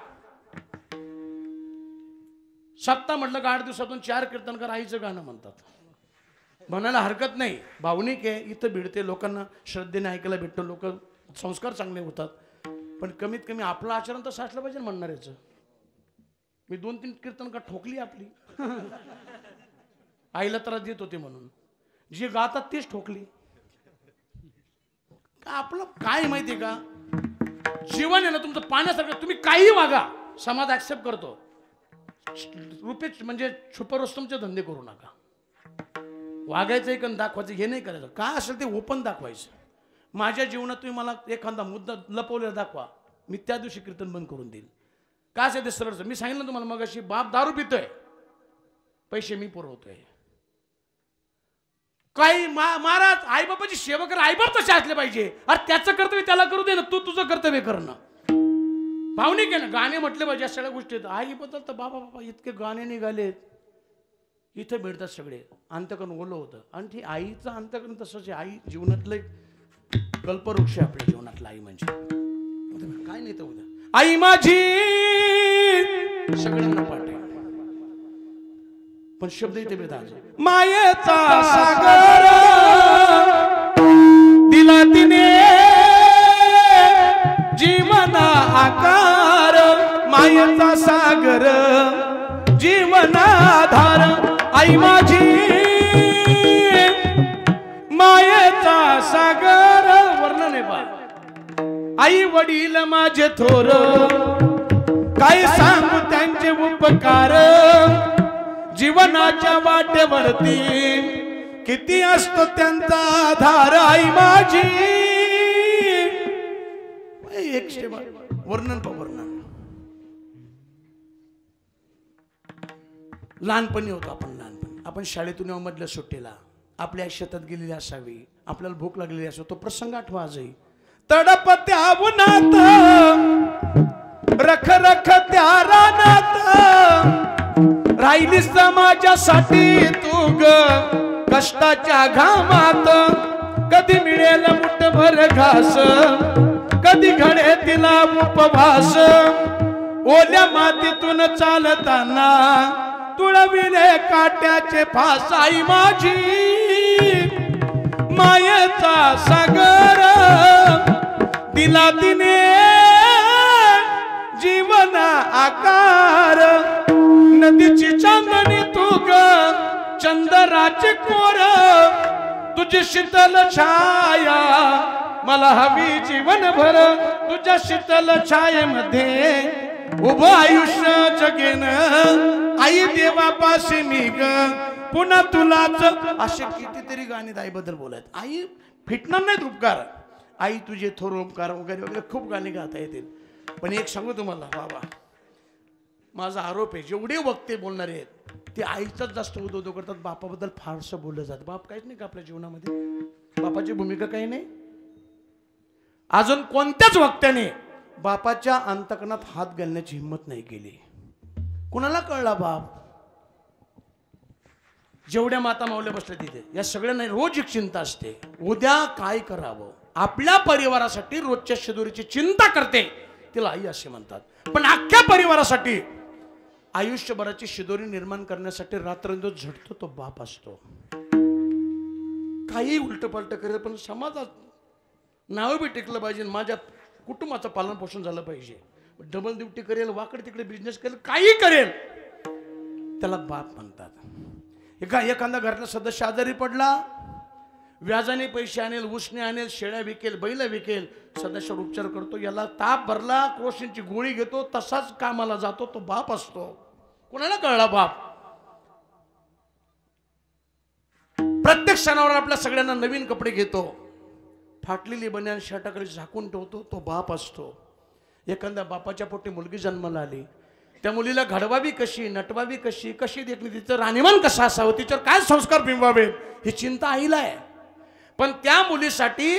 सप्ताह म्हटलं का 8 दिवसातून 4 कीर्तनकार आईचं गाणं म्हणतात. म्हणायला हरकत नाही, भावनिक आहे, इथं भिडते, लोकांना श्रद्धेने ऐकायला भेटतं, लोक संस्कार चांगले होतात. पण कमीत कमी आपलं आचरण तर साचलं पाहिजे म्हणणाऱ्याचं. मी 2-3 कीर्तनकार ठोकली आपली आईला त्रास देत होते म्हणून, जे गातात तेच ठोकली. आपलं काय माहितीये का, जीवन आहे ना तुमचं पाण्यासारखं, तुम्ही काही वागा, समाज ऍक्सेप्ट करतो. रुपये म्हणजे छुपरस्तमचे धंदे करू नका. वागायचं एक दाखवायचं हे नाही करायचं. काय असेल ते ओपन दाखवायचं. माझ्या जीवनात तुम्ही मला एखादा मुद्दा लपवलेला दाखवा, मी त्या दिवशी कीर्तन बंद करून देईल. काय असेल ते सरळ. मी सांगितलं तुम्हाला मग अशी, बाप दारू पितोय, पैसे मी पुरवतोय. काही महाराज आई बापाची सेवा कर, आई बाप तसे असले पाहिजे. अरे त्याचं कर्तव्य त्याला करू दे ना, तू तुझं कर्तव्य करणं. भावनिक आहे ना, गाणे म्हटले पाहिजे, या सगळ्या गोष्टी आहेत. आई बद्दल तर बाबा बाबा इतके गाणे निघालेत, इथं भेटतात सगळे. अंतकरण ओलं होतं. आणि ती आईचं अंतकरण तसंच आहे. आई जीवनातलं कल्पवृक्ष आहे आपल्या जीवनातला. आई म्हणजे काय नाही तर उद्या आई माझी सगळ्यांना पाठ आहे, पण शब्द इथे भेदा. मायेचा सागर दिला तिने जीवना आकार, मायेचा सागर जीवनाधार. आई माझी मायेचा सागर, वर्णन आहे बा. आई वडील माझे थोर, काय सांगू त्यांचे उपकार. जीवनाच्या वाटेवरती किती असतो त्यांचा आधार. आई माझी एक वर्णन पा वर्णन. लहानपणी होतो आपण शाळेतून येऊ मधल्या सुट्टीला, आपल्या शेतात गेलेली असावी, आपल्याला भूक लागलेली असावी, तो प्रसंग आठवा आजही. तडपत्या उन्हात रख रख त्या रानात, राहिलीस माझ्यासाठी तू ग कष्टाच्या घामात. कधी मिळेल मुठभर घास, कधी घडे तिला उपवास. ओल्या मातीतून चालताना तुळविले काट्याचे फास. आई माझी मायेचा सागर दिला तिने जीवन आकार. नदीची चांदणी तू ग चंद्राचे कोर, तुझी शीतल छाया मला हवी जीवनभर. तुझ्या शीतल छायेमध्ये उभं आयुष्य जगेन. आई देवापाशी मी ग पुन्हा तुलाच. असे कितीतरी गाणी आईबद्दल बोलत. आई फिटणार नाहीत उपकार, आई तुझे थोर उपकार वगैरे वगैरे खूप गाणी गाता येतील. पण एक सांगू तुम्हाला बाबा, माझा आरोप आहे, जेवढे वक्ते बोलणारे आहेत ते आईचाच जास्त उदो करतात, बापाबद्दल फारसं बोललं जातं. बाप काहीच नाही का आपल्या जीवनामध्ये, बापाची भूमिका काही नाही. अजून कोणत्याच वक्त्याने बापाच्या अंतकरणात हात घालण्याची हिंमत नाही केली. कुणाला कळला बाप? जेवढ्या माता मावल्या बसल्या तिथे, या सगळ्यांना रोज एक चिंता असते, उद्या काय करावं. आपल्या परिवारासाठी रोजच्या शिदोरीची चिंता करते, तिला आई असे म्हणतात. पण अख्ख्या परिवारासाठी आयुष्यभराची शिदोरी निर्माण करण्यासाठी रात्रंदिवस झटतो तो बाप असतो. काही उलटपलट करेल पण समाजात नाव बी टिकलं पाहिजे, माझ्या कुटुंबाचं पालन पोषण झालं पाहिजे. डबल ड्युटी करेल, वाकड तिकडे बिझनेस करेल, काही करेल, त्याला बाप म्हणतात. एखादा घरातला सदस्य आजारी पडला, व्याजाने पैसे आणेल, उसने आणेल, शेळ्या विकेल, बैल विकेल, सदस्यावर उपचार करतो. याला ताप भरला, क्रोसिनची गोळी घेतो, तसाच कामाला जातो, तो बाप असतो. कोणाला कळला बाप? प्रत्येक सणावर आपल्या सगळ्यांना नवीन कपडे घेतो, फाटलेली बन्यान शर्टाकडे झाकून ठेवतो, तो बाप असतो. एखाद्या बापाच्या पोटी मुलगी जन्माला आली, त्या मुलीला घडवावी कशी, नटवावी कशी, कशी देखणी, तिचं राहणीमान कसं असावं, तिच्यावर काय संस्कार बिंबावेत, ही चिंता आईला आहे. पण त्या मुलीसाठी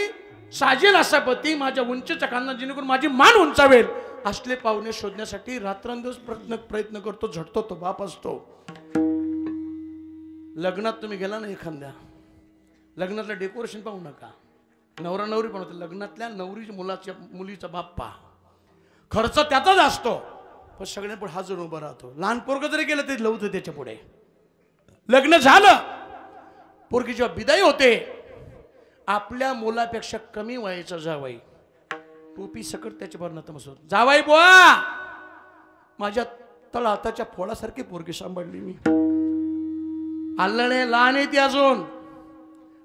साजेल असा पती, माझ्या उंचीच्या खांदा जेणेकरून माझी मान उंचावेल, असले पाहुणे शोधण्यासाठी रात्रंदिवस प्रयत्न करतो, झटतो. तो बाप असतो. लग्नात तुम्ही गेला ना एखाद्या, लग्नातलं डेकोरेशन पाहू नका, नवरा नवरी पण होते, लग्नातल्या नवरीच्या मुलीचा बाप पहा. खर्च त्याचाच असतो, पण सगळ्यांपुढे हजर उभा राहतो. लहान पोरग जरी गेलं तरी लवतं त्याच्या पुढे. लग्न झालं, पोरगी जेव्हा विदाई होते, आपल्या मुलापेक्षा कमी वयाचा जावाई टोपी सकट त्याच्यावर नतमस्तक, जावाई बुवा, माझ्या तळ हाताच्या फोडासारखी पोरगी सांभाळली मी. आल्लणे लहान आहे ती अजून,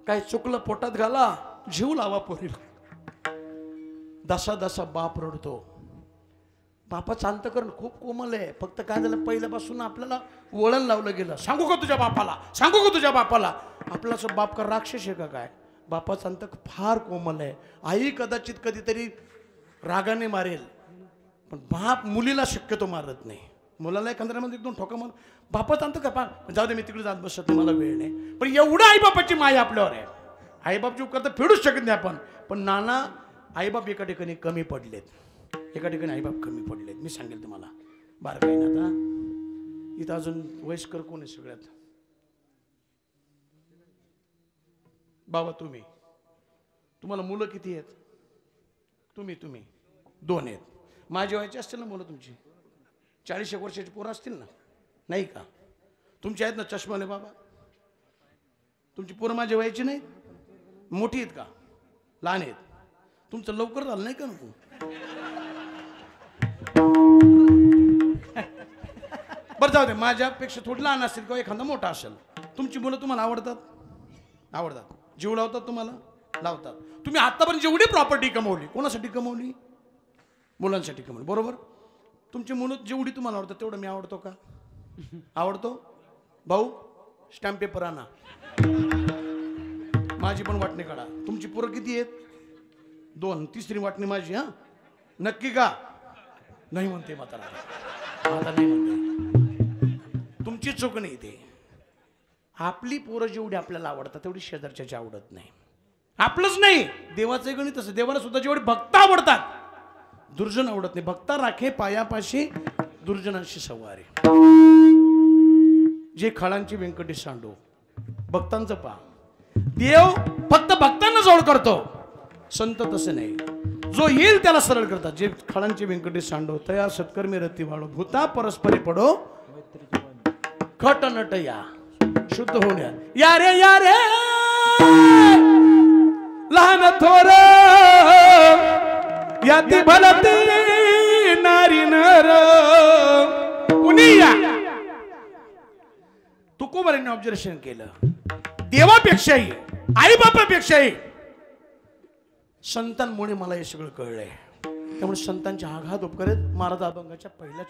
काय चुकलं पोटात घाला, जीव लावा पोरीला. दसा दसा बाप रडतो. बापाचं अंतकरण खूप कोमल आहे. फक्त काय झालं, पहिल्यापासून आपल्याला वळण लावलं गेलं. सांगू का तुझ्या बापाला, सांगू का तुझ्या बापाला. आपल्याचं बाप का राक्षस आहे का काय. बापाचं अंतक फार कोमल आहे. आई कदाचित कधीतरी रागाने मारेल, पण बाप मुलीला शक्यतो मारत नाही. मुलाला एखाद्यामध्ये एक दोन ठोका मार, बापाचं अंत का जाऊ दे, मी तिकडे जात बसत नाही, मला वेळ नाही. पण एवढं आईबापाची माया आपल्यावर आहे. आईबापची उपकार तर फेडूच शकत नाही आपण. पण नाना आईबाप एका ठिकाणी कमी पडलेत, एका ठिकाणी आईबाप कमी पडलेत. मी सांगेल तुम्हाला बार काही ना. आता इथं अजून वयस्कर कोण आहे सगळ्यात? बाबा तुम्हाला मुलं किती आहेत? तुम्ही 2 आहेत. माझ्या वयाची असतील ना मुलं तुमची? 40 वर्षाची पोरं असतील ना? नाही का? तुमची आहेत ना चष्माले बाबा? तुमची पोरं माझ्या वयाची नाहीत? मोठी आहेत का? लहान आहेत? तुमचं लवकर झालं नाही का नको? बरं जाऊ दे, माझ्यापेक्षा थोडी लहान असेल किंवा एखादा मोठा असेल. तुमची मुलं तुम्हाला आवडतात? जीव लावतात तुम्हाला? लावतात. तुम्ही आतापर्यंत जेवढी प्रॉपर्टी कमवली, कोणासाठी कमवली? मुलांसाठी कमवली, बरोबर. तुमची मुलं जेवढी तुम्हाला आवडतात तेवढं मी आवडतो का? आवडतो. भाऊ स्टॅम्प पेपर आणा, माझी पण वाटणी काढा. तुमची पोरं किती आहेत? 2. तिसरी वाटणी माझी. हा नक्की का? नाही म्हणते म्हातारा, आता नाही म्हणते. तुमची चूक नाही. ते आपली पोरं जेवढी आपल्याला आवडतात तेवढी शेजारच्याची आवडत नाही. आपलंच नाही, देवाचं गणित असं. देवाला सुद्धा जेवढे भक्त आवडतात, दुर्जन आवडत नाही. भक्ता राखे पायापाशी, दुर्जनांशी सवारी. जे खळांची व्यंकटेश सांडो, भक्तांचं पा. देव फक्त भक्तांना जोड करतो, संत तसे नाही. जो येईल त्याला सरळ करतात. जे खळांचे व्यंकटेश सांडो, तया सत्कर्मी रती वाळो, भूता परस्परे पडो, खट नट या शुद्ध होण्या. या रे लहान थोर याती भलती नारी नर. कुणी या तुकोबारांनी ऑब्झर्वेशन केलं, देवापेक्षाही आई बापापेक्षाही संतांमुळे मला हे सगळं कळलंय. त्यामुळे संतांच्या आघात उपकरित महाराज अभंगाच्या पहिल्या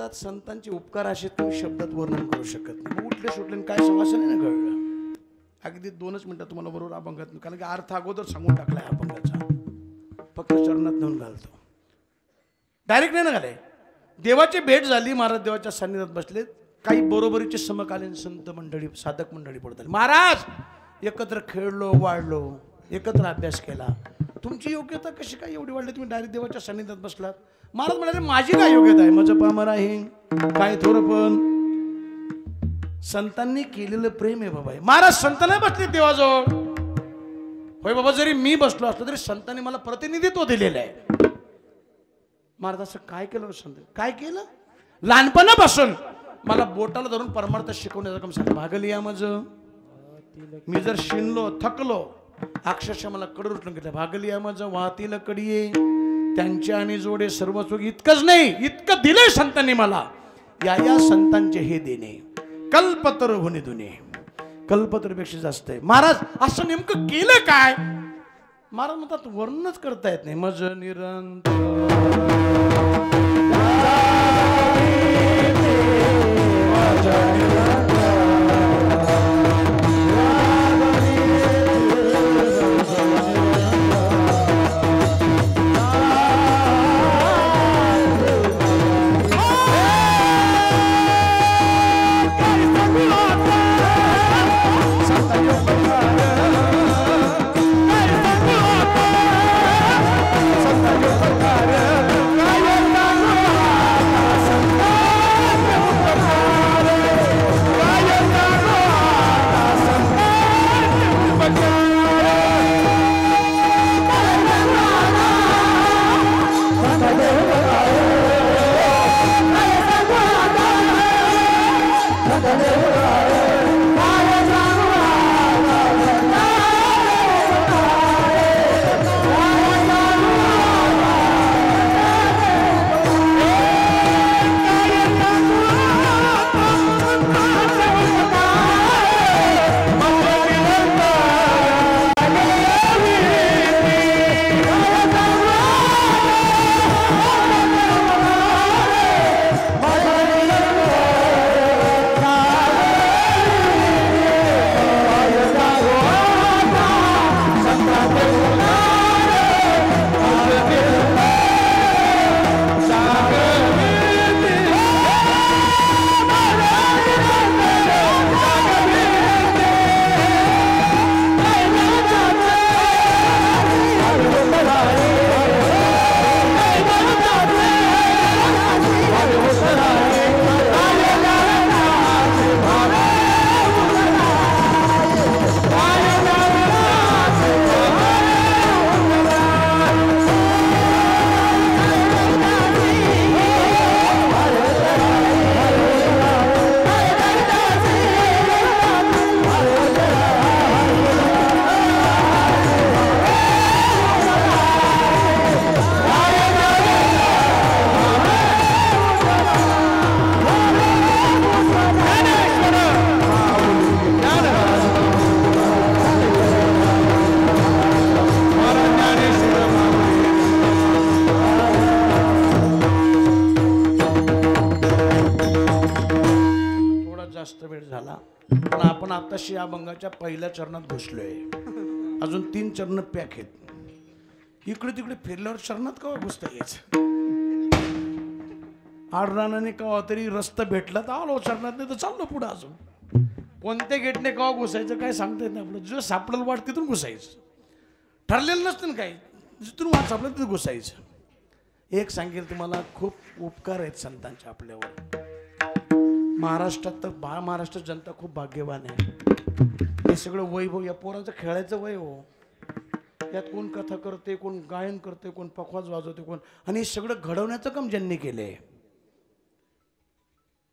म्हणतात संतांचे उपकार असे तुम्ही शब्दात वर्णन करू शकत नाही. उठले सुटले काय समासन आहे ना कळलं. अगदी 2च मिनिटात तुम्हाला बरोबर अभंगात, कारण की अर्थ अगोदर सांगून टाकलाय अभंगाचा, फक्त चरणात नेऊन घालतो, डायरेक्ट नाही ना घाले. देवाची भेट झाली, महाराज देवाच्या सान्निध्यात बसले. काही बरोबरीचे समकालीन संत मंडळी साधक मंडळी पडत आली. महाराज एकत्र खेळलो वाढलो, एकत्र अभ्यास केला, तुमची योग्यता कशी काय एवढी वाढली, तुम्ही डायरेक्ट देवाच्या सान्निध्यात बसलात. महाराज म्हणाले माझी काय योग्यता आहे, माझं पामर आहे काय थोडं, पण संतांनी केलेलं प्रेम आहे बाबा. महाराज संतांना बसले देवाजवळ, होय बाबा, जरी मी बसलो असतो तरी संतांनी मला प्रतिनिधित्व दिलेलं आहे. महाराज असं काय केलं संत, काय केलं, लहानपणापासून मला बोटाला धरून परमार्थ शिकवण्याचं काम सांग. भागली या माझं, मी जर शिनलो थकलो अक्षरशः मला कडूर उठून घेतलं. भागली या माझं वाहतील कडीये त्यांच्या आणि जोडे सर्व चोग. इतकंच नाही, इतकं दिलंय संतांनी मला. या संतांचे हे देणे कल्पतर होणे दुने, कल्पतरूपेक्षा जास्त आहे. महाराज असं नेमकं केलं काय, महाराज म्हणतात वर्णनच करता येत नाही. मज निरंतर आताशी या अभंगाच्या पहिल्या चरणात घुसलोय. अजून 3 चरण पॅक आहेत. इकडे तिकडे फिरल्यावर चरणात कवा घुसता यायचं, आडरानाने कवा तरी रस्ता भेटला तर आलो चरणात, नाही तर चाललो पुढे. अजून कोणत्या गेटने कवा घुसायचं काय सांगता येत नाही. आपलं जो सापडलं वाट तिथून घुसायचं, ठरलेलं नसतं ना काय, जिथून वाट सापडलं तिथून घुसायचं. एक सांगेल तुम्हाला, खूप उपकार आहेत संतांचे आपल्यावर. महाराष्ट्रात तर महाराष्ट्र जनता खूप भाग्यवान आहे. हे सगळं वैभव या पोरांचं खेळायचं वय हो. यात कोण कथा करते, कोण गायन करते, कोण पखवाज वाजवते, कोण, आणि हे सगळं घडवण्याचं काम ज्यांनी केलंय,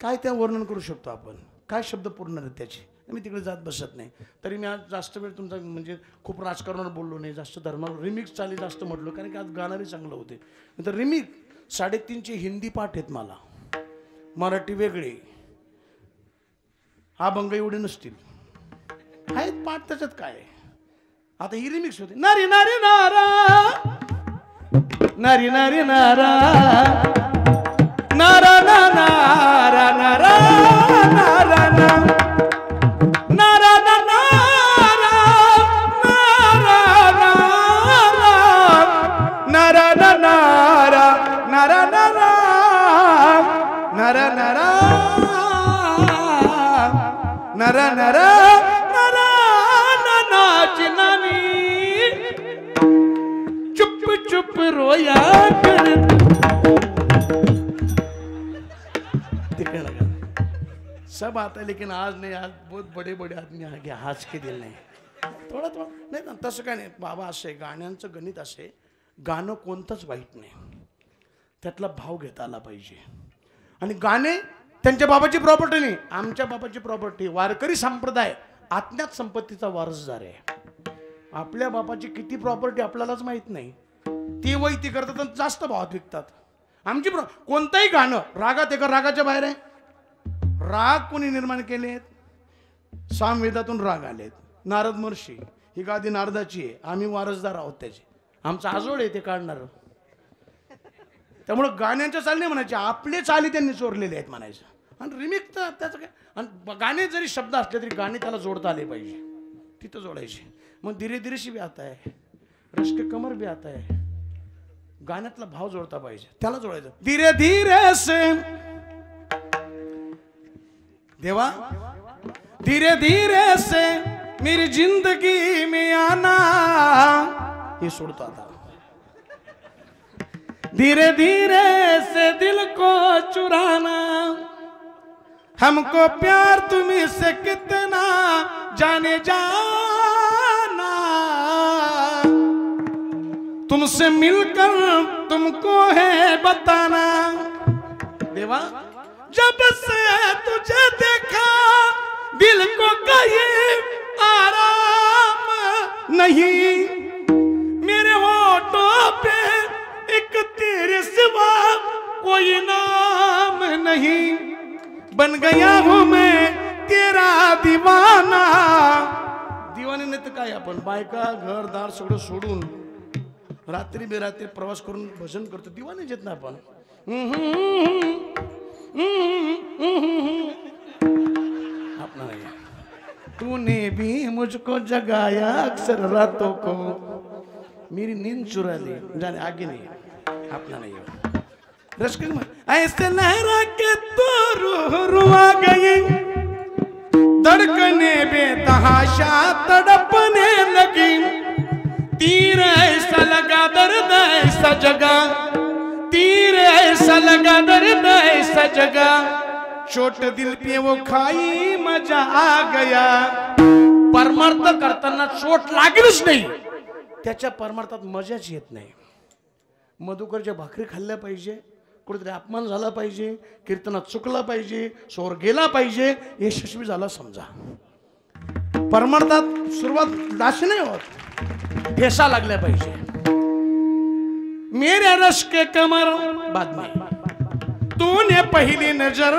काय त्या वर्णन करू शकतो आपण, काय शब्द पूर्ण आहेत त्याची. मी तिकडे जात बसत नाही. तरी मी आज जास्त वेळ तुमचा म्हणजे खूप राजकारणावर बोललो नाही, जास्त धर्मावर रिमिक्स चाली जास्त म्हटलो, कारण की आज गाणारे चांगलं होते. तर रिमिक्स 350 हिंदी पाठ आहेत मला, मराठी वेगळे, अभंग एवढे नसतील, आहेत पाठ. त्याच्यात काय आता ही रिमिक्स होते. नारी नारी नारा, नारी नारी नारा, नारा ना नारा नारा नारा ना नारा ना नारा नारा नारा नारा ना नारा नारा नारा नारा नारा नारा नारा नारा नाना चिनानी चुप चुप रोया कर सब आता है लेकिन आज नहीं, आज बहुत बड़े बड़े आदमी आगे आज के दिल नाही. थोडा थोडा नाही ना तसं काय नाही बाबा. असे गाण्यांचं गणित असे, गाणं कोणतंच वाईट नाही, त्यातला भाव घेता आला पाहिजे. आणि गाणे त्यांच्या बाबाची प्रॉपर्टी नाही, आमच्या बाबाची प्रॉपर्टी. वारकरी संप्रदाय आज्ञात संपत्तीचा वारसदार आहे. आपल्या बापाची किती प्रॉपर्टी आपल्यालाच माहित नाही, ती वैती करतात आणि जास्त भावात विकतात. आमची कोणतंही गाणं रागात एका रागाच्या बाहेर आहे. राग कोणी निर्माण केलेत? सामवेदातून राग आलेत. नारद महर्षी, ही गादी नारदाची आहे, आम्ही वारसदार आहोत त्याचे. आमचा आजोळ आहे ते काढणार. त्यामुळं गाण्यांच्या चाली म्हणायचे, आपले चाली त्यांनी चोरलेले आहेत म्हणायचं. आणि रिमिक्स तर त्याचं काय, आणि गाणे जरी शब्द असले तरी गाणे त्याला जोडता आले पाहिजे, तिथं जोडायचे. मग धीरे धीरेशी भी आता है, रश्क कमर भी आता है, गाण्यातला भाव जोडता पाहिजे, त्याला जोडायचं. धीरे धीरे से देवा, धीरे धीरे से मेरी जिंदगी में आना, ये सोडतो आता. धीरे धीरे से दिल को चुराना, हमको प्यार तुम्ही से कितना जाने जाना, तुमसे मिलकर तुमको है बताना. देवा, जब से तुझे देखा दिल को कहीं आराम नहीं, मेरे होठों पे एक तेरे सिवा कोई नाम नहीं, बन गया हूं मैं तेरा दीवाना. दीवाने नाही तर काय, आपण बायका घरदार सगळं सोडून रात्री बेरात्री प्रवास करून भजन करतो, दीवाने येत ना आपण. अपना नहीं, तूने भी मुझको जगाया अक्सर रातों को, मेरी नींद चुरा ली, जाने आगे नहीं, अपना नहीं हो. रश्क में ऐसे लहरा के तो रूह रुआ गई, धड़कने बेतहाशा तड़पने लगी, तीर ऐसा लगा दर्द ऐसा जगा, तीर ऐसा लगा दर्द ऐसा जगा, चोट दिल पे वो खाई मजा आ गया. परमार्थ करताना चोट लागलीच नाही, त्याच्या परमार्थात मजाच येत नाही. मधुकरच्या भाकरी खाल्ल्या पाहिजे, कुठेतरी अपमान झाला पाहिजे, कीर्तनात चुकला पाहिजे, स्वर गेला पाहिजे, यशस्वी झाला समजा. परमार्थात सुरुवात दाशी नाही होत, ठेसा लागल्या पाहिजे. मेरे रश के कमर बाद में, तूने पहली नजर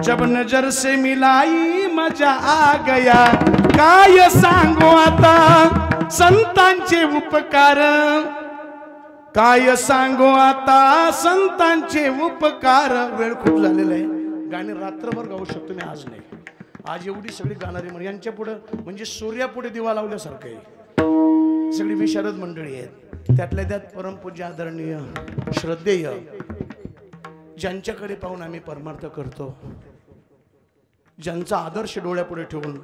जब नजर से मिलाई मजा आ गया. काय सांगू आता संतांचे उपकार, काय सांगू आता संतांचे उपकार. वेळ खूप झालेला आहे, गाणे रात्रभर गाऊ शकतो मी, आज नाही. आज एवढी सगळी गाणारी म्हणजे यांच्या पुढे म्हणजे सूर्यापुढे दिवा लावल्यासारखं आहे. सगळी विशारद मंडळी आहेत, त्यातल्या त्यात परमपूज्य आदरणीय श्रद्धेय ज्यांच्याकडे पाहून आम्ही परमार्थ करतो, ज्यांचा आदर्श डोळ्यापुढे ठेवून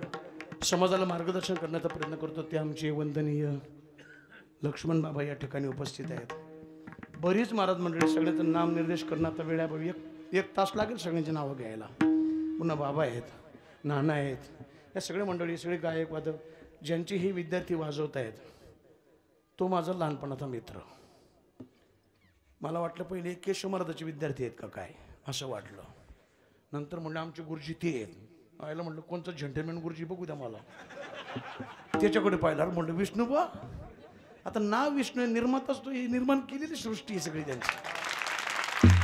समाजाला मार्गदर्शन करण्याचा प्रयत्न करतो, ते आमचे वंदनीय लक्ष्मण बाबा या ठिकाणी उपस्थित आहेत. बरीच महाराज मंडळी, सगळ्यांचं नाम निर्देश करणं आता वेळाभावी एक तास लागेल सगळ्यांची नावं घ्यायला. पुन्हा बाबा आहेत, नाना आहेत, या सगळे मंडळी, सगळे गायक वादक ज्यांची ही विद्यार्थी वाजवत आहेत, तो माझा लहानपणाचा मित्र. मला वाटलं पहिले केशव महाराजाचे विद्यार्थी आहेत का काय, असं वाटलं. नंतर म्हणलं आमचे गुरुजी ते आहेत. आयला म्हटलं कोणतं झंटेमॅन गुरुजी बघू द्या मला. त्याच्याकडे पाहिलं, म्हटलं विष्णू बा, आता नाव विष्णू निर्माताच तो, निर्माण केलेली सृष्टी आहे सगळी त्यांची.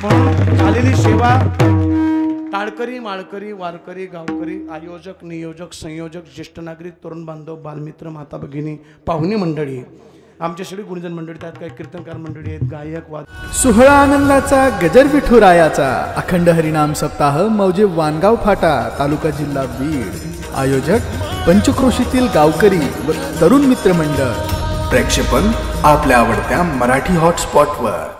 म्हणून झालेली सेवा टाळकरी, माळकरी, वारकरी, गावकरी, आयोजक, नियोजक, संयोजक, ज्येष्ठ नागरिक, तरुण बांधव, बालमित्र, माता भगिनी, पाहुणी मंडळी, आमचे सगळे गुणजन मंडळी, त्यात काही कीर्तनकार मंडळी आहेत, गायक, वाद. सोहळा आनंदाचा गजर विठुरायाचा अखंड हरिनाम सप्ताह मौजे वानगाव फाटा तालुका जिल्हा बीड. आयोजक पंचक्रोशीतील गावकरी व तरुण मित्र मंडळ. प्रक्षेपण आपल्या आवडत्या मराठी हॉटस्पॉटवर.